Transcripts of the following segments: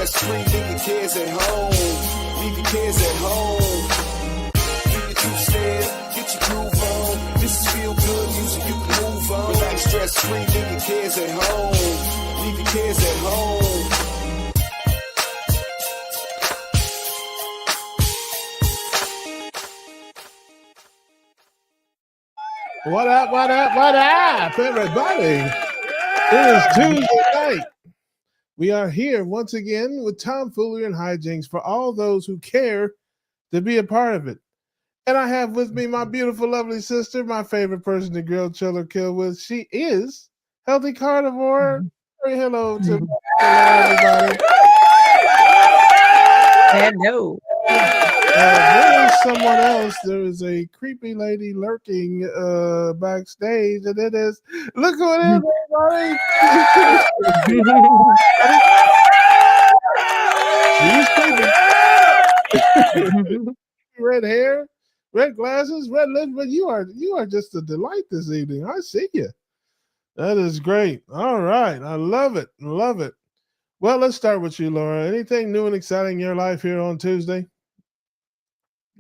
stress-free, leave your cares at home. Leave your cares at home. Do your two-step, get your groove on. This is feel good music, you can move on. Relax, stress-free, leave your cares at home. Leave your cares at home. What up, everybody? It is Tuesday night. We are here once again with tomfoolery and hijinks for all those who care to be a part of it. And I have with me my beautiful, lovely sister, my favorite person to grill, chill, or kill with. She is Healthy Carnivore. Say hello to everybody. Hello. There is someone else. There is a creepy lady lurking backstage, and it is look who it is, everybody. She's creepy. Red hair, red glasses, red lips, but you are just a delight this evening. I see you. That is great. All right, I love it. Love it. Well, let's start with you, Laura. Anything new and exciting in your life here on Tuesday?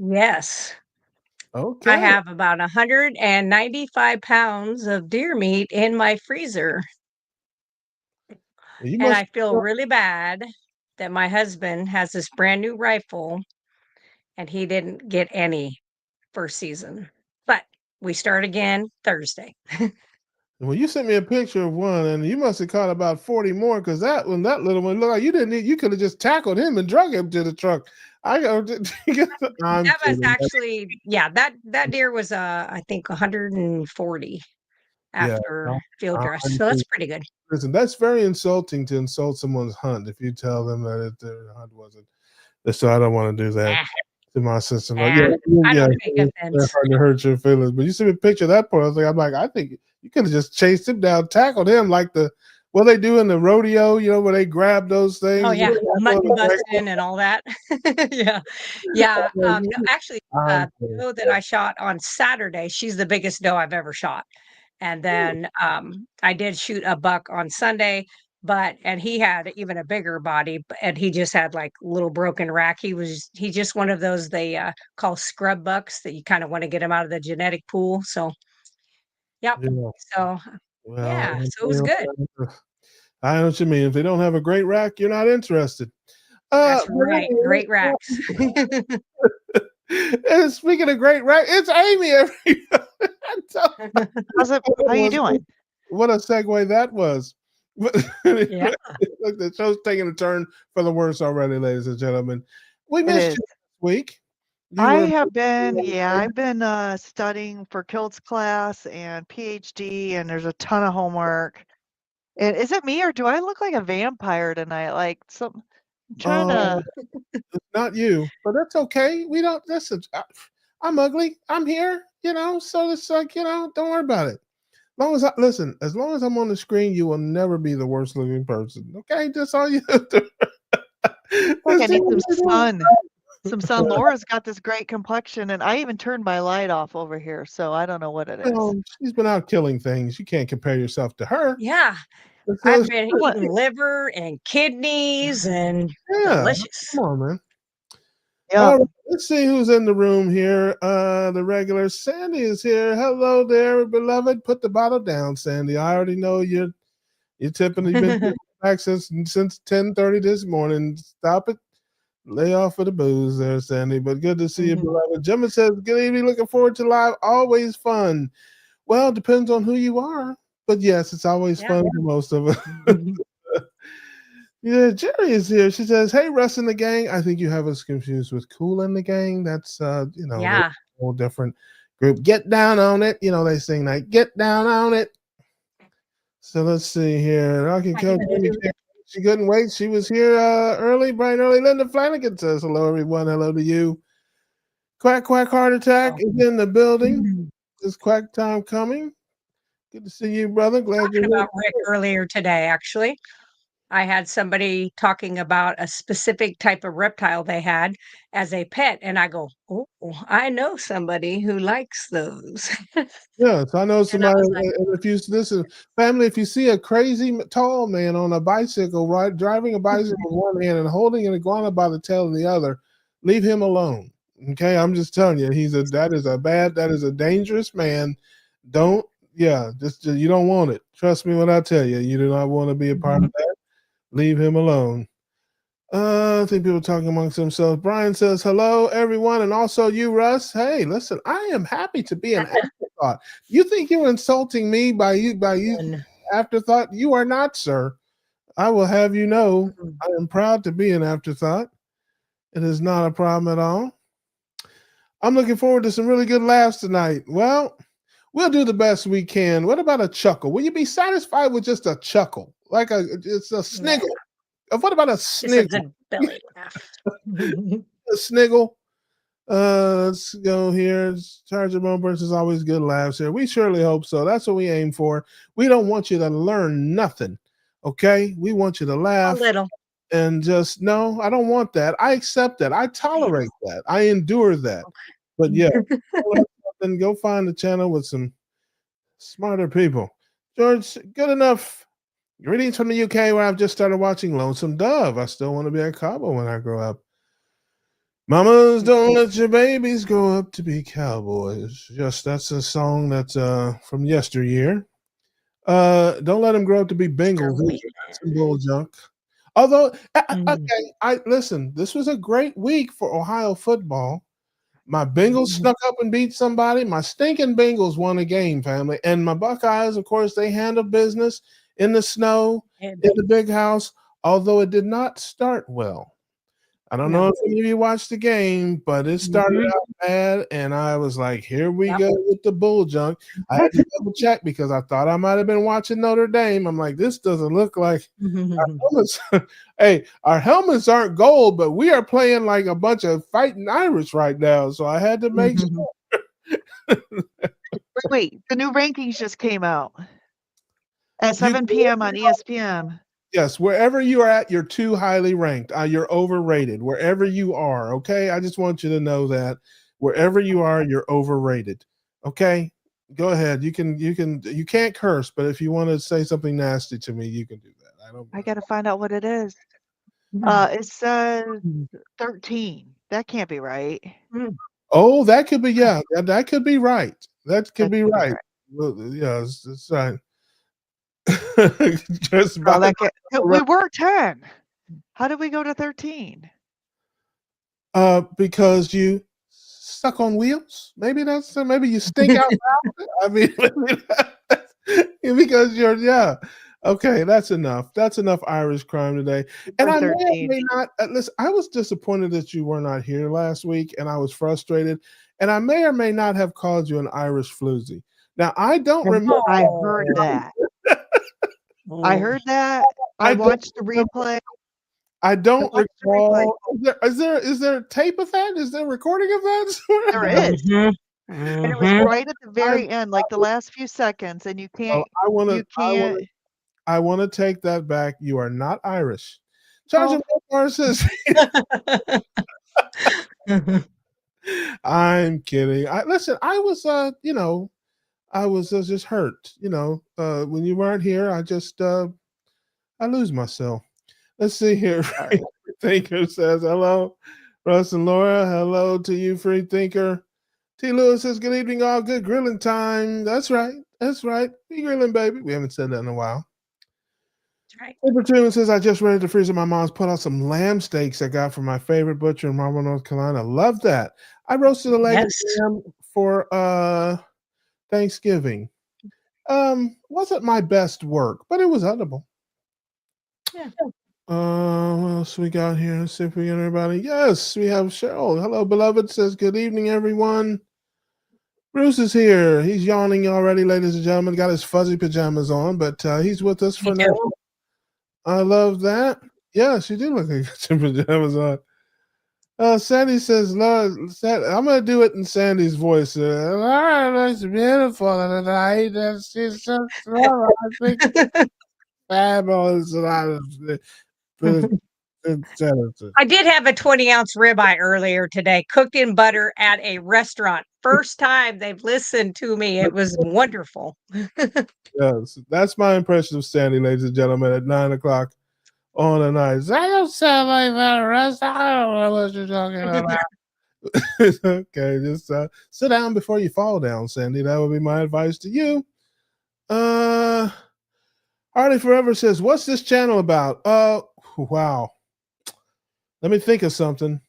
Yes. Okay. I have about 195 pounds of deer meat in my freezer. You and I feel really bad that my husband has this brand new rifle and he didn't get any first season. But we start again Thursday. Well, you sent me a picture of one, and you must have caught about 40 more because that little one looked like you could have just tackled him and drug him to the truck. That was actually, that deer was I think 140 after field dress. So that's pretty good. Listen, that's very insulting to insult someone's hunt if you tell them that their hunt wasn't. So I don't want to do that to my sister. I don't take offense. They're hard to hurt your feelings. But you see me picture that part. I'm like, I think you could have just chased him down, tackled him like what they do in the rodeo, where they grab those things. Oh yeah, mutton busting and all that. yeah. No, actually, the doe that I shot on Saturday, she's the biggest doe I've ever shot. And then I did shoot a buck on Sunday, and he had even a bigger body, and he just had like little broken rack. He's just one of those they call scrub bucks that you kind of want to get him out of the genetic pool. So, yep. Yeah. So, so it was good. I know what you mean. If they don't have a great rack, you're not interested. That's right. Great racks. And speaking of great rack, it's Amy. How you doing? What a segue that was. Yeah. Look, the show's taking a turn for the worse already, ladies and gentlemen. We missed you this week. I've been studying for Kilt's class and PhD, and there's a ton of homework. And is it me, or do I look like a vampire tonight? Like I'm trying to. It's not you, but that's okay. We don't listen. I'm ugly. I'm here, so it's like, don't worry about it. As long as I'm on the screen, you will never be the worst looking person. Okay, that's all you have to. I need some sun. Some sun. Laura's got this great complexion, and I even turned my light off over here, so I don't know what it is. She's been out killing things. You can't compare yourself to her. Yeah. I've been eating liver and kidneys and delicious. Come on, man. Yeah. All right, let's see who's in the room here. The regular Sandy is here. Hello there, beloved. Put the bottle down, Sandy. I already know you're tipping. You've been back since 10:30 this morning. Stop it. Lay off of the booze there, Sandy. But good to see you, beloved. Gemma says, good evening. Looking forward to live. Always fun. Well, depends on who you are. But yes, it's always fun for most of us. Yeah, Jerry is here. She says, hey, Russ and the gang. I think you have us confused with Cool and the Gang. That's, a whole different group. Get down on it. They sing that. Get down on it. So let's see here. I can kill Jimmy. She couldn't wait. She was here bright early. Linda Flanagan says, hello, everyone. Hello to you. Quack, quack, heart attack is in the building. Is quack time coming? Good to see you, brother. Glad you're talking about Rick earlier today, actually. I had somebody talking about a specific type of reptile they had as a pet, and I go, "Oh, I know somebody who likes those." Yes, I know And I somebody. was like, And if you listen, family, if you see a crazy tall man on a bicycle, right, driving a bicycle with one hand and holding an iguana by the tail in the other, leave him alone. Okay, I'm just telling you, that is a dangerous man. Don't, yeah, just you don't want it. Trust me when I tell you, you do not want to be a part of Mhm. that. Leave him alone. I think people are talking amongst themselves. Brian says, hello, everyone, and also you, Russ. Hey, listen, I am happy to be an afterthought. You think you're insulting me by you And afterthought? You are not, sir. I will have you know Mhm. I am proud to be an afterthought. It is not a problem at all. I'm looking forward to some really good laughs tonight. Well, we'll do the best we can. What about a chuckle? Will you be satisfied with just a chuckle? It's a Yeah, sniggle. What about a just a sniggle? good belly laugh. A sniggle. Let's go here. Charger Moments is always good laughs here. We surely hope so. That's what we aim for. We don't want you to learn nothing. Okay? We want you to A laugh little. and just no, I don't want that. I accept that. I tolerate that. I endure that. But yeah, then go find the channel with some smarter people. George, good enough. Greetings from the UK where I've just started watching Lonesome Dove. I still want to be a cowboy when I grow up. Mamas, don't let your babies grow up to be cowboys. Yes, that's a song that's from yesteryear. Don't let them grow up to be Bengals. Sterling. That's some bull junk. Although, Mhm. okay, I listen. This was a great week for Ohio football. My Bengals Mhm. snuck up and beat somebody. My stinking Bengals won a game, family, and my Buckeyes, of course, they handled business in the snow And in the big house. Although it did not start well. I don't know no. if any of you watched the game, but it started Mhm. out bad, and I was like, "Here we Yep. go with the bull junk." I had to double check because I thought I might have been watching Notre Dame. I'm like, "This doesn't look like our helmets." Hey, our helmets aren't gold, but we are playing like a bunch of fighting Irish right now. So I had to make Mhm. sure. Wait, the new rankings just came out at You 7 p.m. on ESPN. Yes, wherever you are at, you're too highly ranked. You're overrated. Wherever you are, okay? I just want you to know that wherever you are, you're overrated. Okay? Go ahead. You can't curse, but if you want to say something nasty to me, you can do that. I don't I mind. gotta find out what it is. It says 13. That can't be right. Mhm. Oh, that could be that could be right. That could That be can't be right. right. Well, yeah, it's right. Just by Oh, that can't. We were 10. How did we go to 13? because you stuck on wheels. Maybe you stink out loud. I mean, because yeah. Okay, that's enough. That's enough Irish crime today. And We're I may or 13. may not listen. I was disappointed that you were not here last week, and I was frustrated. And I may or may not have called you an Irish floozy. Now I don't remember. I heard that. I Oh. heard that. I I don't watched the remember. replay. I I don't watched the replay. recall. Is there tape of that? Is there recording of There that? is. Mhm. And it was Mhm. right at the very end, like the last few seconds, and Well, I want you to. I want can't. to. I want to take that back. You are not Irish. Oh, Sergeant Belmar says, "I'm kidding. I listen. I was, I was just hurt. When you weren't here, I lose myself. Let's see here. Free sorry. Thinker says hello. Russ and Laura, hello to you, Free Thinker. T. Lewis says, good evening, all. Good grilling time. That's right. That's right. Be grilling, baby. We haven't said that in a while. That's right. Opportunity says, I just read the freezer. My mom's put out some lamb steaks I got from my favorite butcher in Marble, North Carolina. Love that. I roasted a leg of Yes. lamb for Thanksgiving. Wasn't my best work, but it was edible. Yeah. What else we got here? Let's see if we get everybody. Yes, we have Cheryl. Hello, beloved. Says, good evening, everyone. Bruce is here. He's yawning already, ladies and gentlemen. Got his fuzzy pajamas on, but he's with us Me for too. now. I love that. Yes, you do look like your pajamas on. Sandy says, Lord, I'm going to do it in Sandy's voice. Lord, it's beautiful tonight. She's just, I think fabulous. I did have a 20-ounce ribeye earlier today, cooked in butter at a restaurant. First time they've listened to me. It was wonderful. Yes, that's my impression of Sandy, ladies and gentlemen, at 9 o'clock on a night. I don't sound like that restaurant. I don't know what you're talking about. Okay, just sit down before you fall down, Sandy. That would be my advice to you. Harley Forever says, "What's this channel about?" Wow. Let me think of something.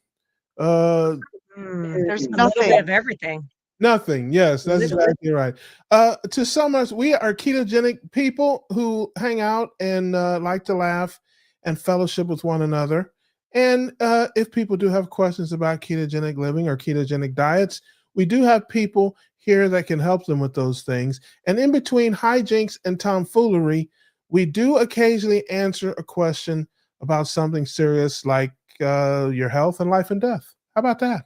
There's a little bit of everything. Nothing. Yes, that's exactly right. To sum us, we are ketogenic people who hang out and like to laugh and fellowship with one another. And if people do have questions about ketogenic living or ketogenic diets, we do have people here that can help them with those things. And in between hijinks and tomfoolery, we do occasionally answer a question about something serious like your health and life and death. How about that?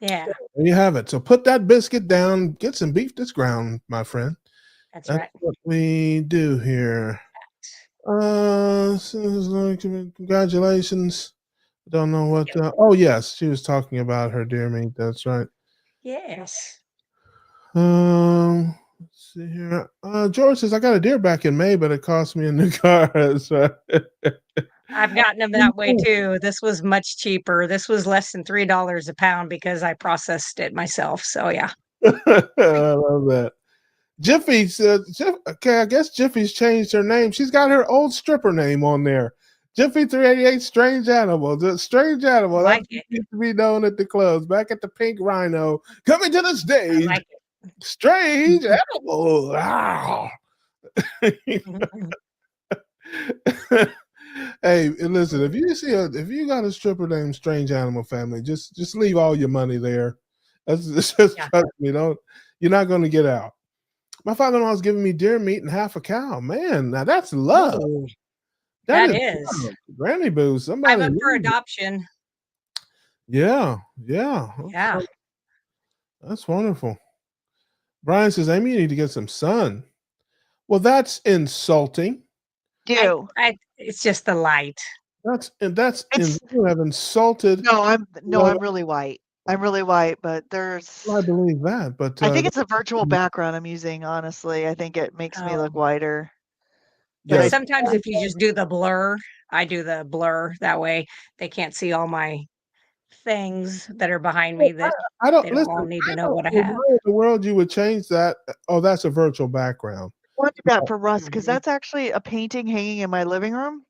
Yeah. There you have it. So put that biscuit down, get some beef that's ground, my friend. That's That's right. what we do here. Congratulations. Don't know what. Oh, yes, she was talking about her deer meat. That's right. Yes. Let's see here. George says, I got a deer back in May, but it cost me a new car. That's right. I've gotten them that way too. This was much cheaper. This was less than $3 a pound because I processed it myself. So yeah. I love that. Jiffy says, okay, I guess Jiffy's changed her name. She's got her old stripper name on there. Jiffy 388 Strange Animal. The Strange Animal. Like That used to be known at the clubs. Back at the Pink Rhino. Coming to the stage. Like Strange Animal. Wow. Hey, listen, if you got a stripper named Strange Animal Family, just leave all your money there. Just trust me, you're not going to get out. My father-in-law is giving me deer meat and half a cow. Man, now that's love. Ooh, that is. Love. Granny Boo, somebody. I'm up for adoption. Yeah. Yeah. That's wonderful. Brian says, Amy, you need to get some sun. Well, that's insulting. It's just the light. You have insulted. No, I'm really white. I'm really white, but I believe that, but I think it's a virtual background I'm using, honestly. I think it makes me look whiter. Yeah, sometimes if you just do the blur, I do the blur that way they can't see all my things that are behind me that I don't they don't all need to know what I have. Why in the world you would change that? Oh, that's a virtual background. I wanted that for Russ because that's actually a painting hanging in my living room,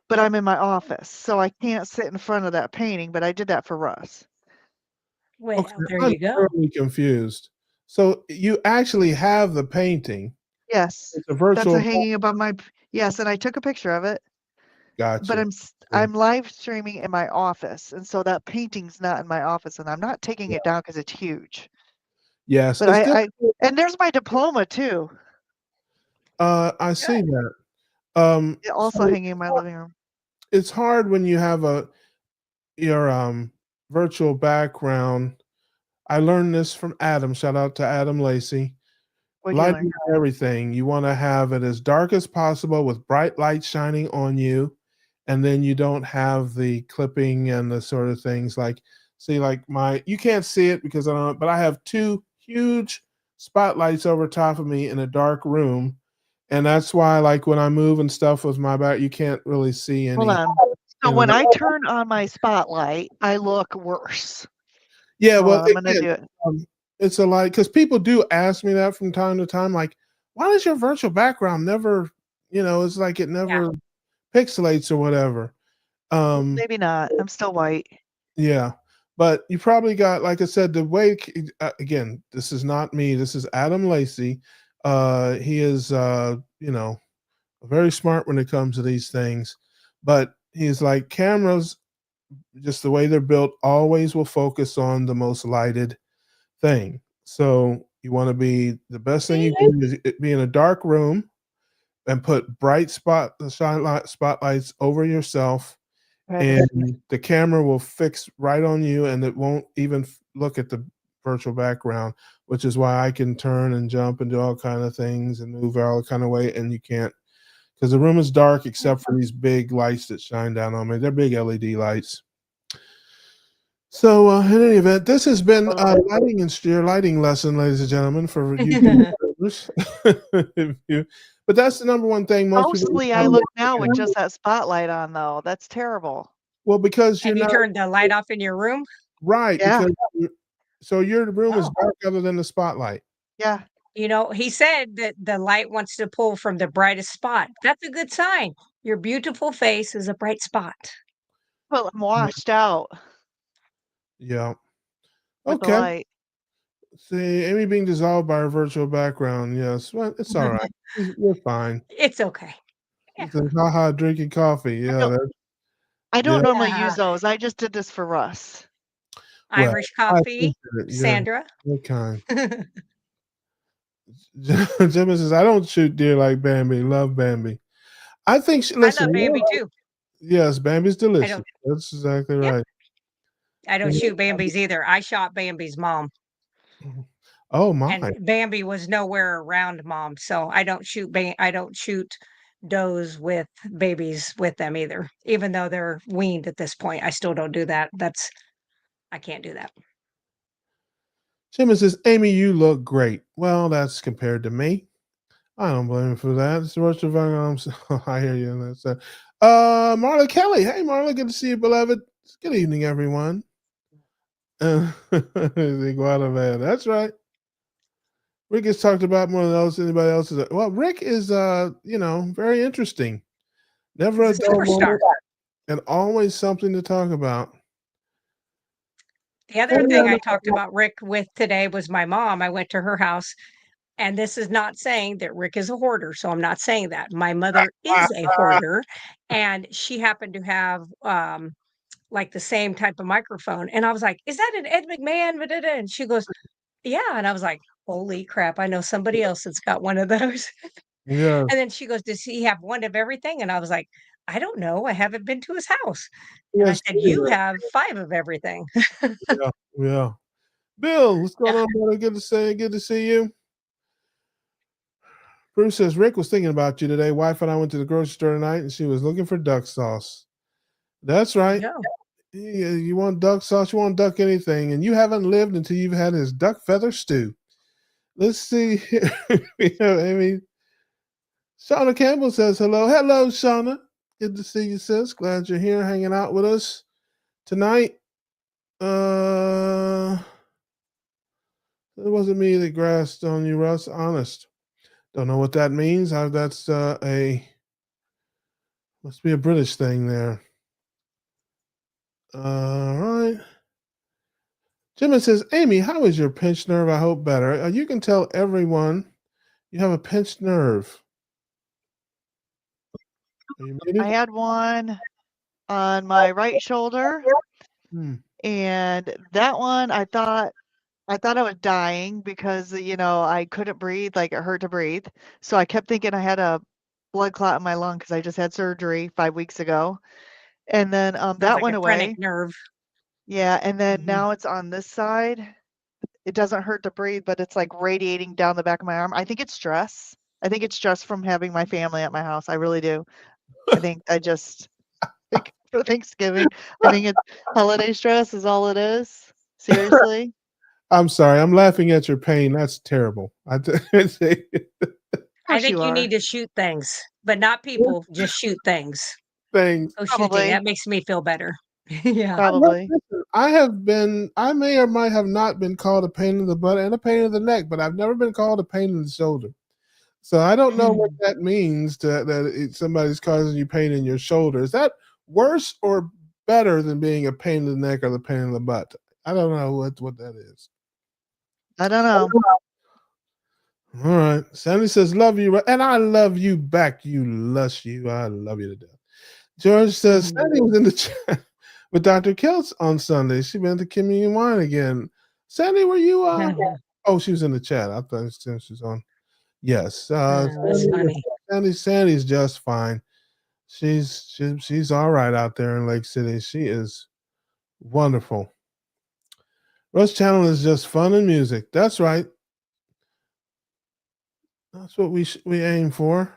but I'm in my office, so I can't sit in front of that painting, but I did that for Russ. Well, Okay, there you go. I'm totally confused. So you actually have the painting. Yes. It's a virtual. That's hanging above my. Yes, and I took a picture of it. Gotcha. But I'm live streaming in my office, and so that painting's not in my office, and I'm not taking it down because it's huge. Yes, but and there's my diploma too. I see that. Also hanging in my living room. It's hard when you have your virtual background. I learned this from Adam. Shout out to Adam Lacey. Lighting everything. You want to have it as dark as possible with bright light shining on you, and then you don't have the clipping and the sort of things like you can't see it because but I have two huge spotlights over top of me in a dark room, and that's why like when I move and stuff with my back, you can't really see any. Hold on. So when I turn on my spotlight, I look worse. Yeah, well, I'm gonna do it. It's a light because people do ask me that from time to time, like, why does your virtual background never, it's like it never pixelates or whatever. Maybe not. I'm still white. Yeah, but you probably got, like I said, the way. Again, this is not me. This is Adam Lacey. He is, very smart when it comes to these things, but he's like cameras. Just the way they're built, always will focus on the most lighted thing. So you want to be the best thing you can do is be in a dark room and put bright spotlights over yourself, and the camera will fix right on you, and it won't even look at the virtual background, which is why I can turn and jump and do all kind of things and move all kind of way, and you can't because the room is dark except for these big lights that shine down on me. They're big LED lights. So, in any event, this has been your lighting lesson, ladies and gentlemen, for YouTube viewers. But that's the number one thing most people. Mostly I look now with just that spotlight on, though. That's terrible. Well, because you're And you not turned the light off in your room? right. Yeah. So your room is Oh. dark other than the spotlight. Yeah. He said that the light wants to pull from the brightest spot. That's a good sign. Your beautiful face is a bright spot. Well, I'm washed out Yeah. with the Okay. light. See, Amy being dissolved by her virtual background. Yes. Well, it's all right. We're fine. It's okay. She says, haha, drinking coffee. Yeah. I don't Yeah. normally Yeah. use those. I just did this for Russ. Well, Irish I coffee, appreciate it. Yeah. Sandra. You're kind. Jimmy says, I don't shoot deer like Bambi. Love Bambi. I think I love Bambi too. Yes, Bambi's I delicious. don't. That's exactly Yep. right. I don't shoot Bambi's either. I shot Bambi's mom, Oh my. and Bambi was nowhere around mom, so I don't shoot. I don't shoot does with babies with them either. Even though they're weaned at this point, I still don't do that. I can't do that. Jimmy says, Amy, you look great. Well, that's compared to me. I don't blame him for that. It's the rest of I hear you on that side. Marla Kelly. Hey, Marla, good to see you, beloved. Good evening, everyone. Guadalajara. That's right. Rick has talked about more than else. Anybody else is well. Rick is, very interesting. Never a He's a dull superstar. moment, and always something to talk about. The other thing I talked about Rick with today was my mom. I went to her house, and this is not saying that Rick is a hoarder, so I'm not saying that. My mother is a hoarder, and she happened to have like the same type of microphone. And I was like, "Is that an Ed McMahon?" And she goes, "Yeah." And I was like, "Holy crap! I know somebody else that's got one of those." Yeah. And then she goes, "Does he have one of everything?" And I was like, "I don't know. I haven't been to his house." And I Yes. said, "You have 5 of everything." Yeah. Yeah. Bill, what's going Yeah. on, brother? Good to see you. Bruce says Rick was thinking about you today. Wife and I went to the grocery store tonight, and she was looking for duck sauce. That's right. Yeah. You want duck sauce? You want duck anything? And you haven't lived until you've had his duck feather stew. Let's see here. We have Amy. Shauna Campbell says hello. Hello, Shauna. Good to see you, sis. Glad you're here hanging out with us tonight. It wasn't me that grasped on you, Russ. Honest. Don't know what that means. That's must be a British thing there. All right. Jimmy says, Amy, how is your pinched nerve? I hope better. You can tell everyone you have a pinched nerve. Are you muted? I had one on my right shoulder, and that one I thought I was dying because I couldn't breathe, like it hurt to breathe. So I kept thinking I had a blood clot in my lung because I just had surgery 5 weeks ago. And then Sounds that like went a away. phrenic nerve. Yeah, and then now it's on this side. It doesn't hurt to breathe, but it's like radiating down the back of my arm. I think it's stress. I think it's stress from having my family at my house. I really do. I think like for Thanksgiving, I think it's holiday stress is all it is. Seriously. I'm sorry. I'm laughing at your pain. That's terrible. I think you need to shoot things, but not people. Just shoot things. Things. Oh, shooting. That makes me feel better. Yeah. Probably. I may or might have not been called a pain in the butt and a pain in the neck, but I've never been called a pain in the shoulder. So I don't know what that means that somebody's causing you pain in your shoulder. Is that worse or better than being a pain in the neck or the pain in the butt? I don't know what that is. I don't know. All right. Sandy says, love you. And I love you back, you lush you. I love you to death. George says, Sandy was in the chat with Dr. Kelts on Sunday. She went to Communion Wine again. Sandy, were you oh, she was in the chat. I thought she was on. Yes. That's funny. Sandy's just fine. She's all right out there in Lake City. She is wonderful. Russ Channel is just fun and music. That's right. That's what we aim for.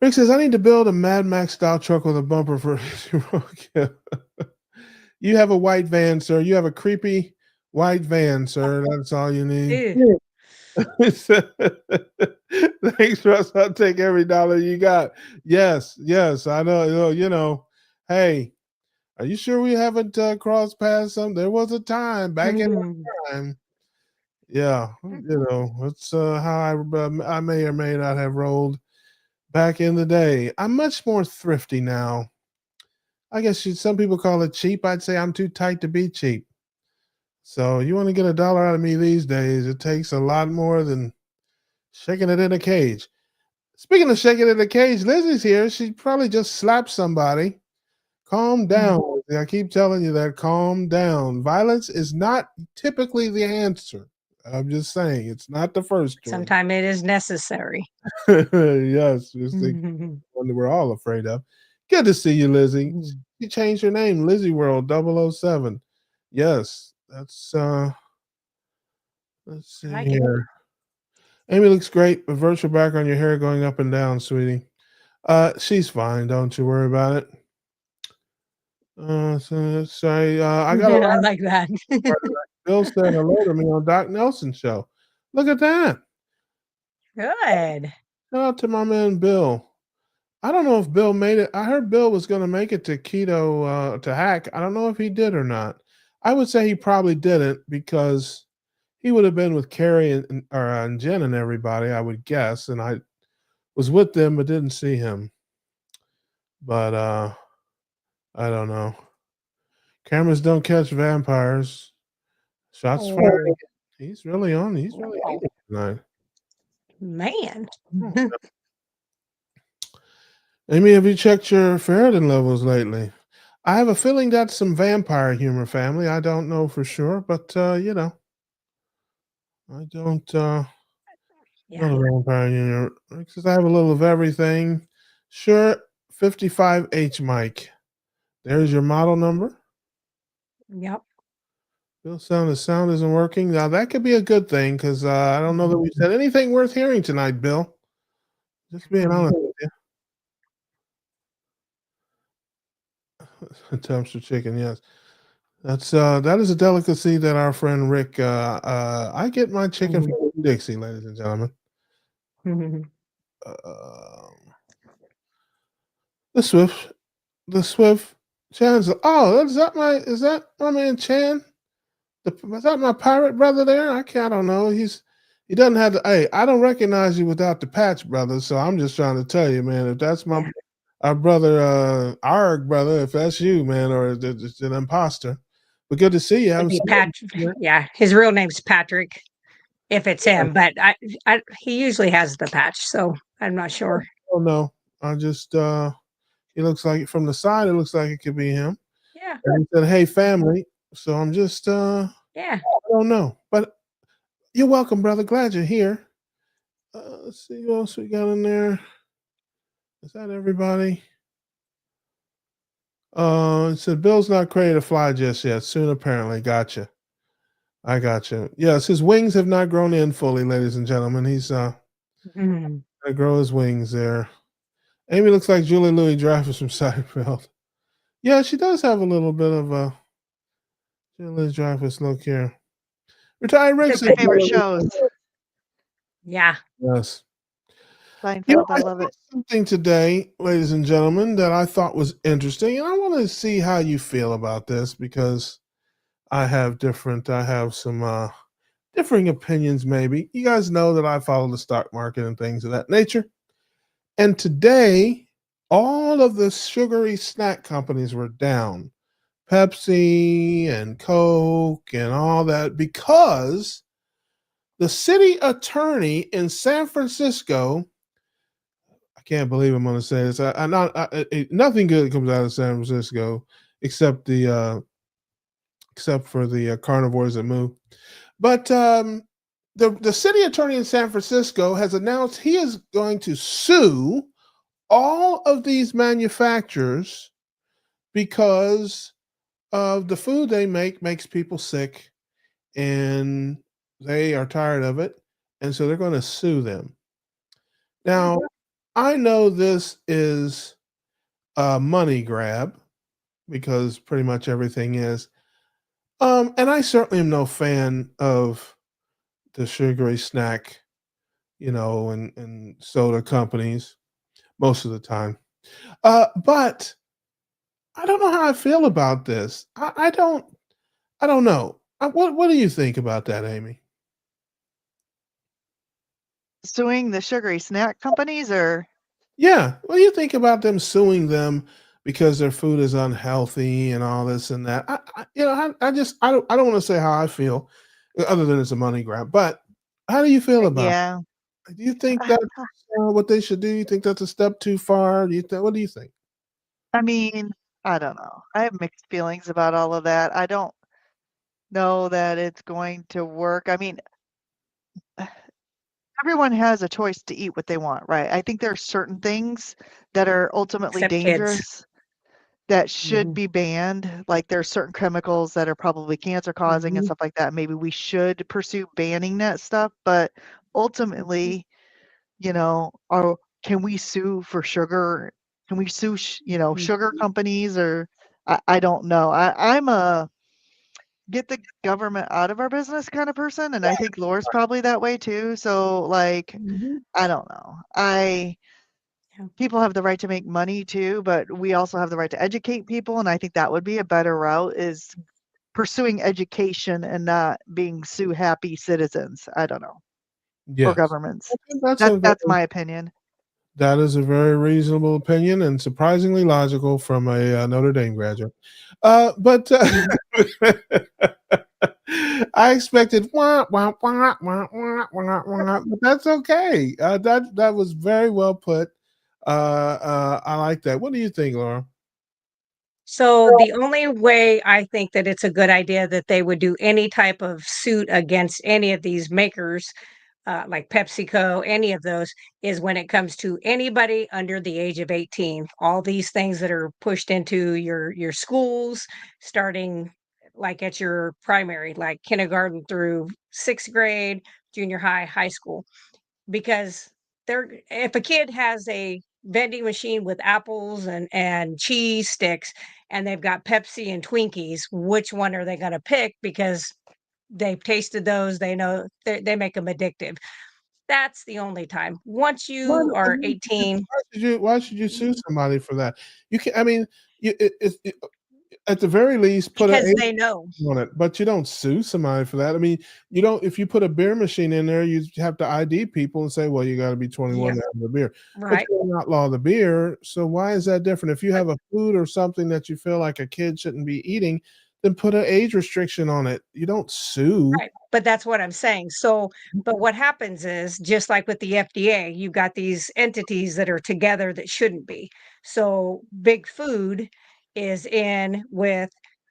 Rick says, I need to build a Mad Max style truck with a bumper for You have a white van, sir. You have a creepy white van, sir. That's all you need. Ew. Thanks, Russ. I'll take every dollar you got. Yes, yes. I know. Hey, are you sure we haven't crossed paths some? There was a time back in the time. Yeah, it's how I may or may not have rolled back in the day. I'm much more thrifty now. I guess some people call it cheap. I'd say I'm too tight to be cheap. So you want to get a dollar out of me these days, it takes a lot more than shaking it in a cage. Speaking of shaking it in a cage, Lizzie's here. She probably just slapped somebody. Calm down. I keep telling you that. Calm down. Violence is not typically the answer. I'm just saying it's not the first choice. Sometimes it is necessary. Yes, it's the one that we're all afraid of. Good to see you, Lizzie. You changed your name, Lizzie World 007. Yes, that's let's see here. Amy looks great. A virtual background, your hair going up and down, sweetie. She's fine. Don't you worry about it. Sorry. I got I like that. Bill said hello to me on Doc Nelson's show. Look at that. Good. Shout out to my man Bill. I don't know if Bill made it. I heard Bill was going to make it to Keto to Hack. I don't know if he did or not. I would say he probably didn't because he would have been with Carrie and Jen and everybody, I would guess. And I was with them but didn't see him. But I don't know. Cameras don't catch vampires. Shots fired. He's really on. He's really on tonight. Man. Amy, have you checked your ferritin levels lately? I have a feeling that's some vampire humor, family. I don't know for sure, but I don't not a vampire humor because I have a little of everything. Sure, 55H Mike. There's your model number. Yep. Bill sound, the sound isn't working. Now that could be a good thing because I don't know that we said anything worth hearing tonight, Bill. Just being honest with you. Dumpster chicken, yes. That is a delicacy that our friend Rick. I get my chicken from Dixie, ladies and gentlemen. The Swift, Chan's. Oh, is that my man Chan? Is that my pirate brother there? I don't know. He doesn't have the. Hey, I don't recognize you without the patch, brother. So I'm just trying to tell you, man. If that's our brother, Arg brother, if that's you, man, or it's an imposter. But good to see you. Yeah, his real name's Patrick, if it's him. But he usually has the patch, so I'm not sure. Oh no, I just he looks like from the side. It looks like it could be him. Yeah. And he said, "Hey, family." So I'm just yeah. I don't know, but you're welcome, brother. Glad you're here. Let's see who else we got in there. Is that everybody? It said Bill's not ready to fly just yet. Soon, apparently. Gotcha. I gotcha. Yes, his wings have not grown in fully, ladies and gentlemen. He's gonna grow his wings there. Amy looks like Julie Louis Dreyfus from Seinfeld. Yeah, she does have a little bit of a Julie Dreyfus look here. Retired Rick. My favorite shows. Yeah. Yes. Seinfeld, I love it. Something today, ladies and gentlemen, that I thought was interesting, and I want to see how you feel about this because I have some differing opinions. Maybe you guys know that I follow the stock market and things of that nature. And today, all of the sugary snack companies were down, Pepsi and Coke and all that, because the city attorney in San Francisco. I can't believe I'm going to say this. Nothing good comes out of San Francisco except for the carnivores that move. But the city attorney in San Francisco has announced he is going to sue all of these manufacturers because of the food they make makes people sick, and they are tired of it, and so they're going to sue them. Now, I know this is a money grab because pretty much everything is. And I certainly am no fan of the sugary snack, and soda companies most of the time. But I don't know how I feel about this. I don't know. What do you think about that, Amy? Suing the sugary snack companies or Yeah. What do you think about them suing them because their food is unhealthy and all this and that? I don't want to say how I feel, other than it's a money grab. But how do you feel about yeah. it? Do you think that's what they should do? You think that's a step too far? What do you think? I mean, I don't know. I have mixed feelings about all of that. I don't know that it's going to work. I mean, everyone has a choice to eat what they want, right? I think there are certain things that are ultimately Except kids. dangerous that should Mhm. be banned. Like there are certain chemicals that are probably cancer causing and Mhm. stuff like that. Maybe we should pursue banning that stuff, but ultimately, or can we sue for sugar? Can we sue, sugar Mhm. companies or I don't know. I'm a get the government out of our business kind of person, and I think Laura's probably that way too. So like, Mhm. I don't know. I Yeah. People have the right to make money too, but we also have the right to educate people, and I think that would be a better route is pursuing education and not being sue happy citizens. I don't know. Or Yes. governments. I think that's That's my opinion. that is a very reasonable opinion and surprisingly logical from a Notre Dame graduate. But Mhm. I expected wah, wah, wah, wah, wah, wah, wah, but that's okay. That was very well put. I like that. What do you think, Laura? So the only way I think that it's a good idea that they would do any type of suit against any of these makers, like PepsiCo, any of those, is when it comes to anybody under the age of 18. All these things that are pushed into your schools, starting like at your primary, like kindergarten through 6th grade, junior high, high school, because they're if a kid has a vending machine with apples and cheese sticks and they've got Pepsi and Twinkies, which one are they going to pick because they've tasted those, they know they make them addictive. That's the only time. Once Why, you are 18, why should you sue mhm, somebody for that? You can. I mean, at the very least, put because a they know. on it, but you don't sue somebody for that. I mean, you don't if you put a beer machine in there, you have to ID people and say, "Well, you gotta be 21 Yep, to have the beer." But right. you don't outlaw the beer, so why is that different? If you But have a food or something that you feel like a kid shouldn't be eating, then put an age restriction on it. You don't sue. right, but that's what I'm saying. So, but what happens is, just like with the FDA, you've got these entities that are together that shouldn't be. So, Big Food is in with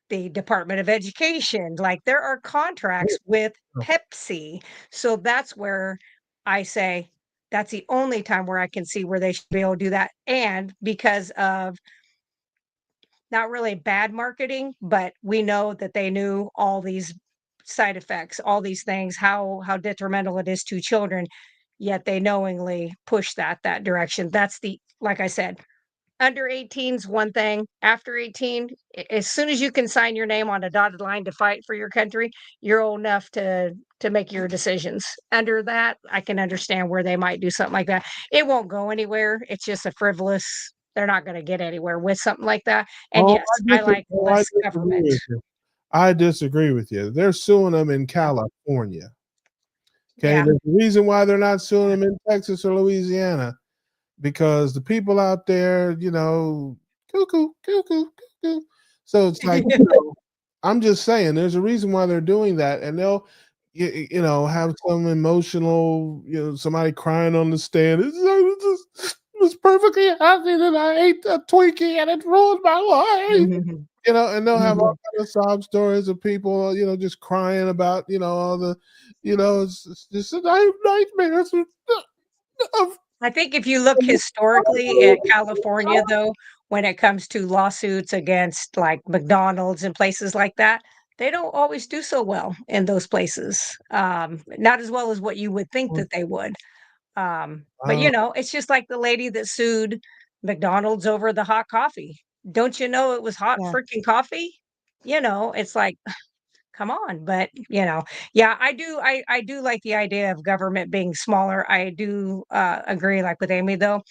the Department of Education. Like there are contracts with Pepsi. So that's where I say that's the only time where I can see where they should be able to do that. And because of not really bad marketing, but we know that they knew all these side effects, all these things, how detrimental it is to children, yet they knowingly push that direction. That's the like I said, under 18's one thing. After 18, as soon as you can sign your name on a dotted line to fight for your country, you're old enough to make your decisions. Under that, I can understand where they might do something like that. It won't go anywhere. It's just a frivolous. They're not going to get anywhere with something like that. And Oh, yes, I like I less disagree government. with you. I disagree with you. They're suing them in Yeah, California. Okay, yeah. there's a reason why they're not suing them in Texas or Louisiana because the people out there, cuckoo, cuckoo, cuckoo. So it's like, I'm just saying, there's a reason why they're doing that, and they'll, have some emotional, somebody crying on the stand. It's perfectly happy that I ate a Twinkie and it ruined my life. Mhm, And they'll have all mhm. kind of sob stories of people, just crying about, all the, it's just a nightmare of I think if you look historically at California, though, when it comes to lawsuits against like McDonald's and places like that, they don't always do so well in those places. Not as well as what you would think that they would. But it's just like the lady that sued McDonald's over the hot coffee. Don't you know it was hot Yeah. freaking coffee? It's like, come on. But yeah, I do like the idea of government being smaller. I do agree, like with Amy though,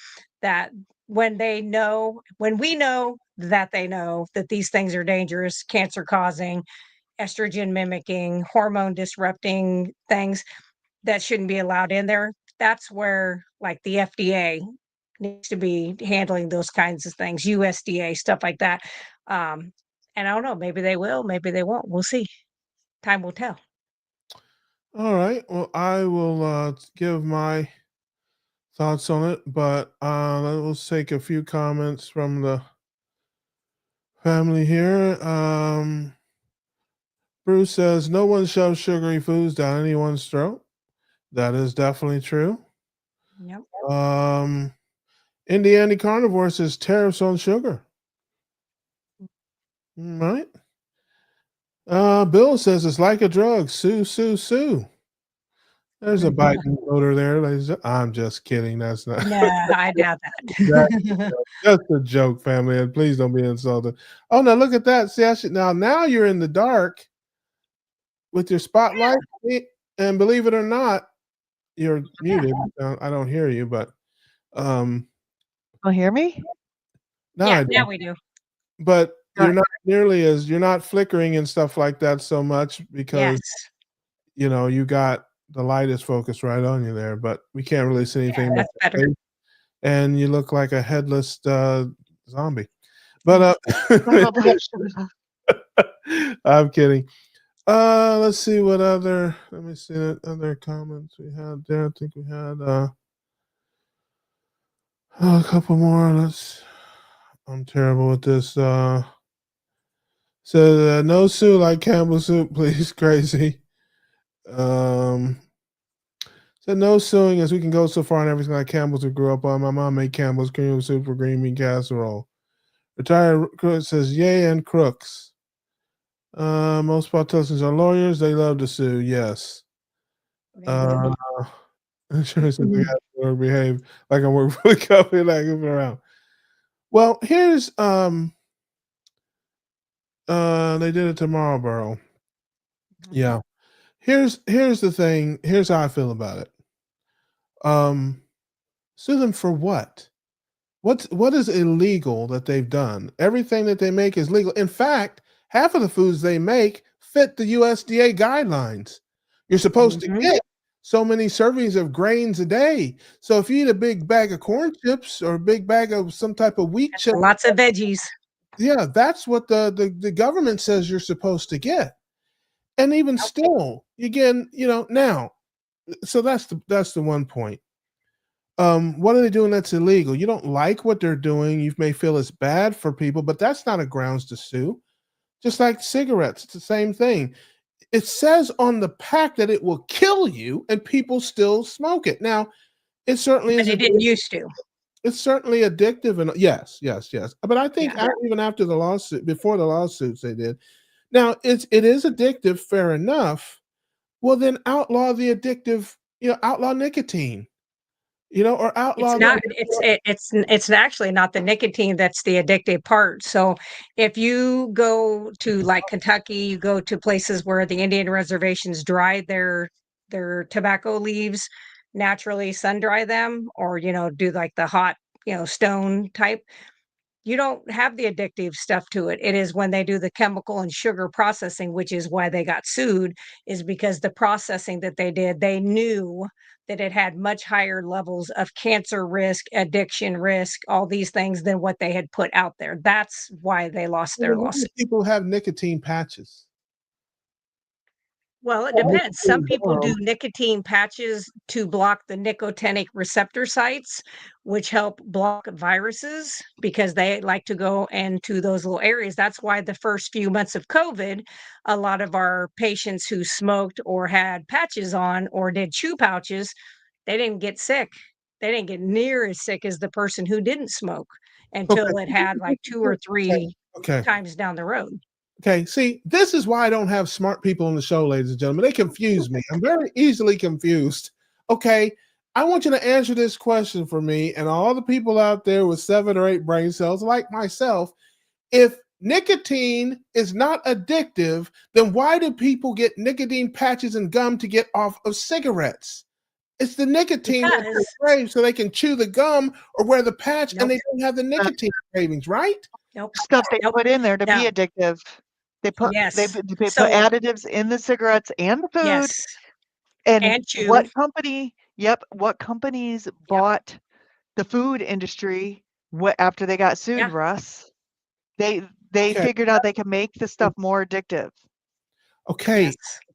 that when we know that they know that these things are dangerous, cancer causing, estrogen mimicking, hormone disrupting things that shouldn't be allowed in there. That's where like the FDA needs to be handling those kinds of things, USDA, stuff like that. Um, and I don't know, maybe they will, maybe they won't. We'll see. Time will tell. All right. Well, I will give my thoughts on it, but let's take a few comments from the family here. Bruce says, no one shoves sugary foods down anyone's throat. That is definitely true. Yep. Indiana Carnivore says tariffs on sugar. Right. Bill says it's like a drug. Sue, sue, sue. There's a Biden voter there. I'm just kidding. That's not. Nah, I doubt that. That's a joke, family. And please don't be insulted. Oh, no, look at that. See, now you're in the dark with your spotlight. And believe it or not, you're muted. I don't hear you, but Don't hear me? no, Yeah, now we do. But you're not you're not flickering and stuff like that so much because Yes. you got the light is focused right on you there, but we can't really see anything. Yeah, that's better. And you look like a headless zombie. But I'm kidding. Let's see what let me see what other comments we had there. I think we had a couple more. I'm terrible with this. So no sue like Campbell soup, please. Crazy. Said no suing as we can go so far on everything like Campbell's we grew up on. My mom made Campbell's cream soup for green bean casserole. Retired crook says yay and crooks. Most politicians are lawyers. They love to sue. Yes. Insurance says they have to behave like I work for the company, like moving around. Well, here's they did it to Marlboro. Yeah. Here's the thing. Here's how I feel about it. Sue them for what? What is illegal that they've done? Everything that they make is legal. In fact, half of the foods they make fit the USDA guidelines. You're supposed to get so many servings of grains a day. So if you eat a big bag of corn chips or a big bag of some type of wheat chip, lots of veggies. Yeah, that's what the government says you're supposed to get. And even still, again, now. So that's the one point. What are they doing that's illegal? You don't like what they're doing. You may feel it's bad for people, but that's not a grounds to sue. Just like cigarettes, it's the same thing. It says on the pack that it will kill you, and people still smoke it. Now, it certainly is. It didn't used to. It's certainly addictive, and yes. But I think even after the lawsuit, before the lawsuits, they did. Now, it is addictive, fair enough. Well, then outlaw the addictive. Outlaw nicotine. Or outlaw. It's actually not the nicotine that's the addictive part. So if you go to like Kentucky, you go to places where the Indian reservations dry their tobacco leaves naturally, sun dry them, or do like the hot stone type. You don't have the addictive stuff to it. It is when they do the chemical and sugar processing, which is why they got sued, is because the processing that they did, they knew that it had much higher levels of cancer risk, addiction risk, all these things than what they had put out there. That's why they lost their lawsuit. People have nicotine patches. Well, it depends. Some people do nicotine patches to block the nicotinic receptor sites, which help block viruses because they like to go into those little areas. That's why the first few months of COVID, a lot of our patients who smoked or had patches on or did chew pouches, they didn't get sick. They didn't get near as sick as the person who didn't smoke until it had like 2 or 3 times down the road. Okay, see, this is why I don't have smart people on the show, ladies and gentlemen. They confuse me. I'm very easily confused. Okay, I want you to answer this question for me and all the people out there with 7 or 8 brain cells, like myself. If nicotine is not addictive, then why do people get nicotine patches and gum to get off of cigarettes? It's the nicotine that they Because crave so they can chew the gum or wear the patch and nope, they don't have the nicotine cravings, right? nope, Stuff they nope, put in there to be no. addictive. They put Yes. they put So additives in the cigarettes and the food. yes, And and chew. what company? Yep, what companies Yep. bought the food industry after they got sued, Yeah. Russ? They Okay. figured out they could make the stuff more addictive. Okay.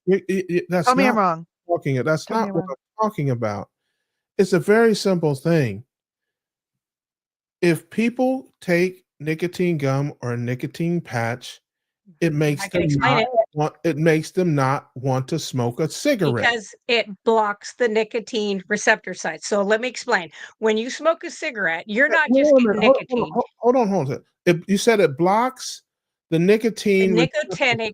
Yes. That's Tell me I'm not wrong. that's Tell me not I'm what wrong. I'm talking about. It's a very simple thing. If people take nicotine gum or a nicotine patch, it makes I can them explain not it want to smoke a cigarette. because it blocks the nicotine receptor site. So let me explain. When you smoke a cigarette, you're not Wait just a getting minute. nicotine. Hold on. You said it blocks the The nicotine nicotinic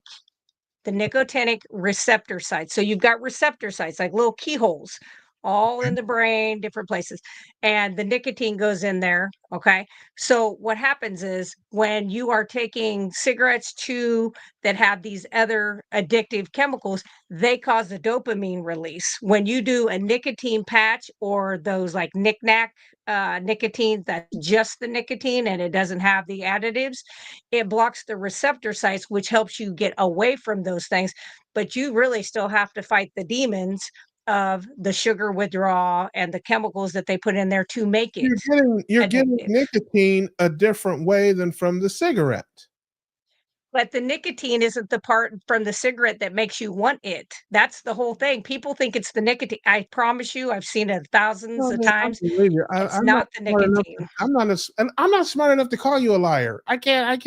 the nicotinic receptor sites. So you've got receptor sites like little keyholes all in the brain, different places. And the nicotine goes in there. Okay. So what happens is when you are taking cigarettes too that have these other addictive chemicals, they cause a dopamine release. When you do a nicotine patch or those like knick-knack nicotine, that's just the nicotine and it doesn't have the additives, it blocks the receptor sites, which helps you get away from those things. But you really still have to fight the demons of the sugar withdrawal and the chemicals that they put in there to make it you're getting addictive. nicotine a different way than from the cigarette. But the nicotine isn't the part from the cigarette that makes you want it. That's the whole thing. People think it's the nicotine. I promise you, I've seen it thousands No, of man, I times. believe you. It's I'm not not the smart enough. nicotine. I'm not smart enough to call you a liar. I can't.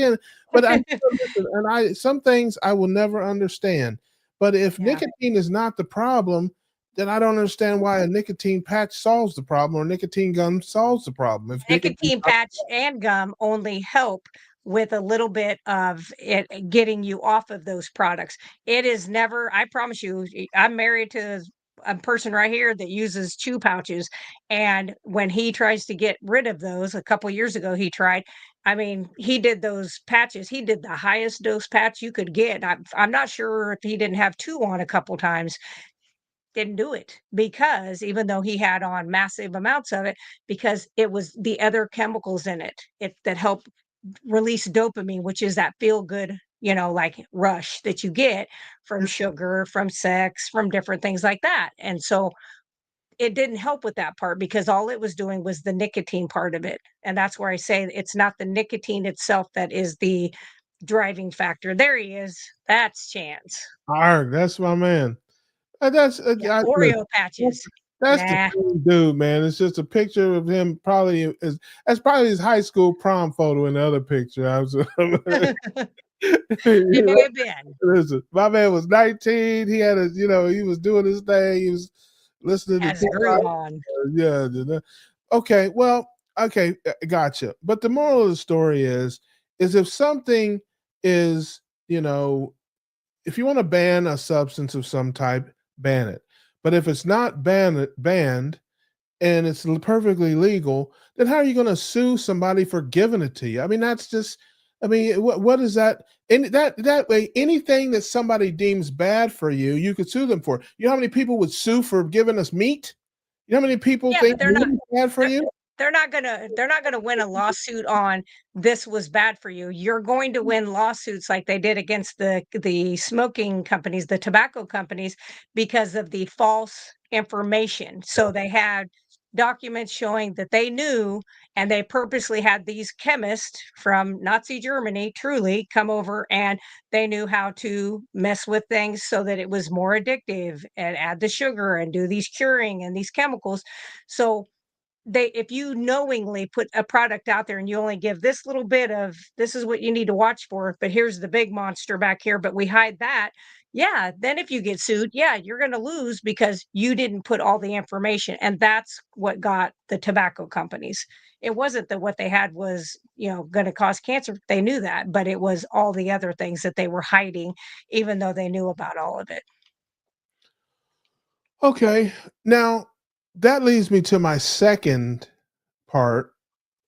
But I listen, and some things I will never understand. But if Yeah. nicotine is not the problem, then I don't understand why a nicotine patch solves the problem or nicotine gum solves the problem. If nicotine, Nicotine patch and gum only help with a little bit of it getting you off of those products. It is never, I promise you, I'm married to a person right here that uses chew pouches. And when he tries to get rid of those, a couple years ago, he tried. I mean, he did those patches. He did the highest dose patch you could get. I'm not sure if he didn't have two on a couple times, didn't do it because even though he had on massive amounts of it, because it was the other chemicals in it that help release dopamine, which is that feel good, like rush that you get from sugar, from sex, from different things like that. And so it didn't help with that part because all it was doing was the nicotine part of it. And that's where I say it's not the nicotine itself that is the driving factor. There he is. That's Chance. arg, that's my man. That's Yeah, look, Oreo patches. that's the Nah. same dude, man. It's just a picture of him. That's probably his high school prom photo in the other picture. I was. It may have been. Listen, my man was 19. He had he was doing his thing. He was listening to Has a Tupac. groove on. Yeah. Okay. Well, okay. Gotcha. But the moral of the story is if something is, if you want to ban a substance of some type, ban it. But if it's not banned and it's perfectly legal, then how are you going to sue somebody for giving it to you? I mean, that's just, I mean, what is that? And that way, anything that somebody deems bad for you, you could sue them for. You know how many people would sue for giving us meat? You know how many people Yeah, think but they're meat not is bad for they're you? they're not gonna win a lawsuit on this was bad for you. You're going to win lawsuits like they did against the smoking companies, the tobacco companies, because of the false information. So they had documents showing that they knew, and they purposely had these chemists from Nazi Germany truly come over, and they knew how to mess with things so that it was more addictive and add the sugar and do these curing and these chemicals. So if you knowingly put a product out there and you only give this little bit of this is what you need to watch for, but here's the big monster back here, but we hide that. Yeah, then if you get sued, yeah, you're going to lose because you didn't put all the information. And that's what got the tobacco companies. It wasn't that what they had was, going to cause cancer. They knew that, but it was all the other things that they were hiding, even though they knew about all of it. Okay. Now, that leads me to my second part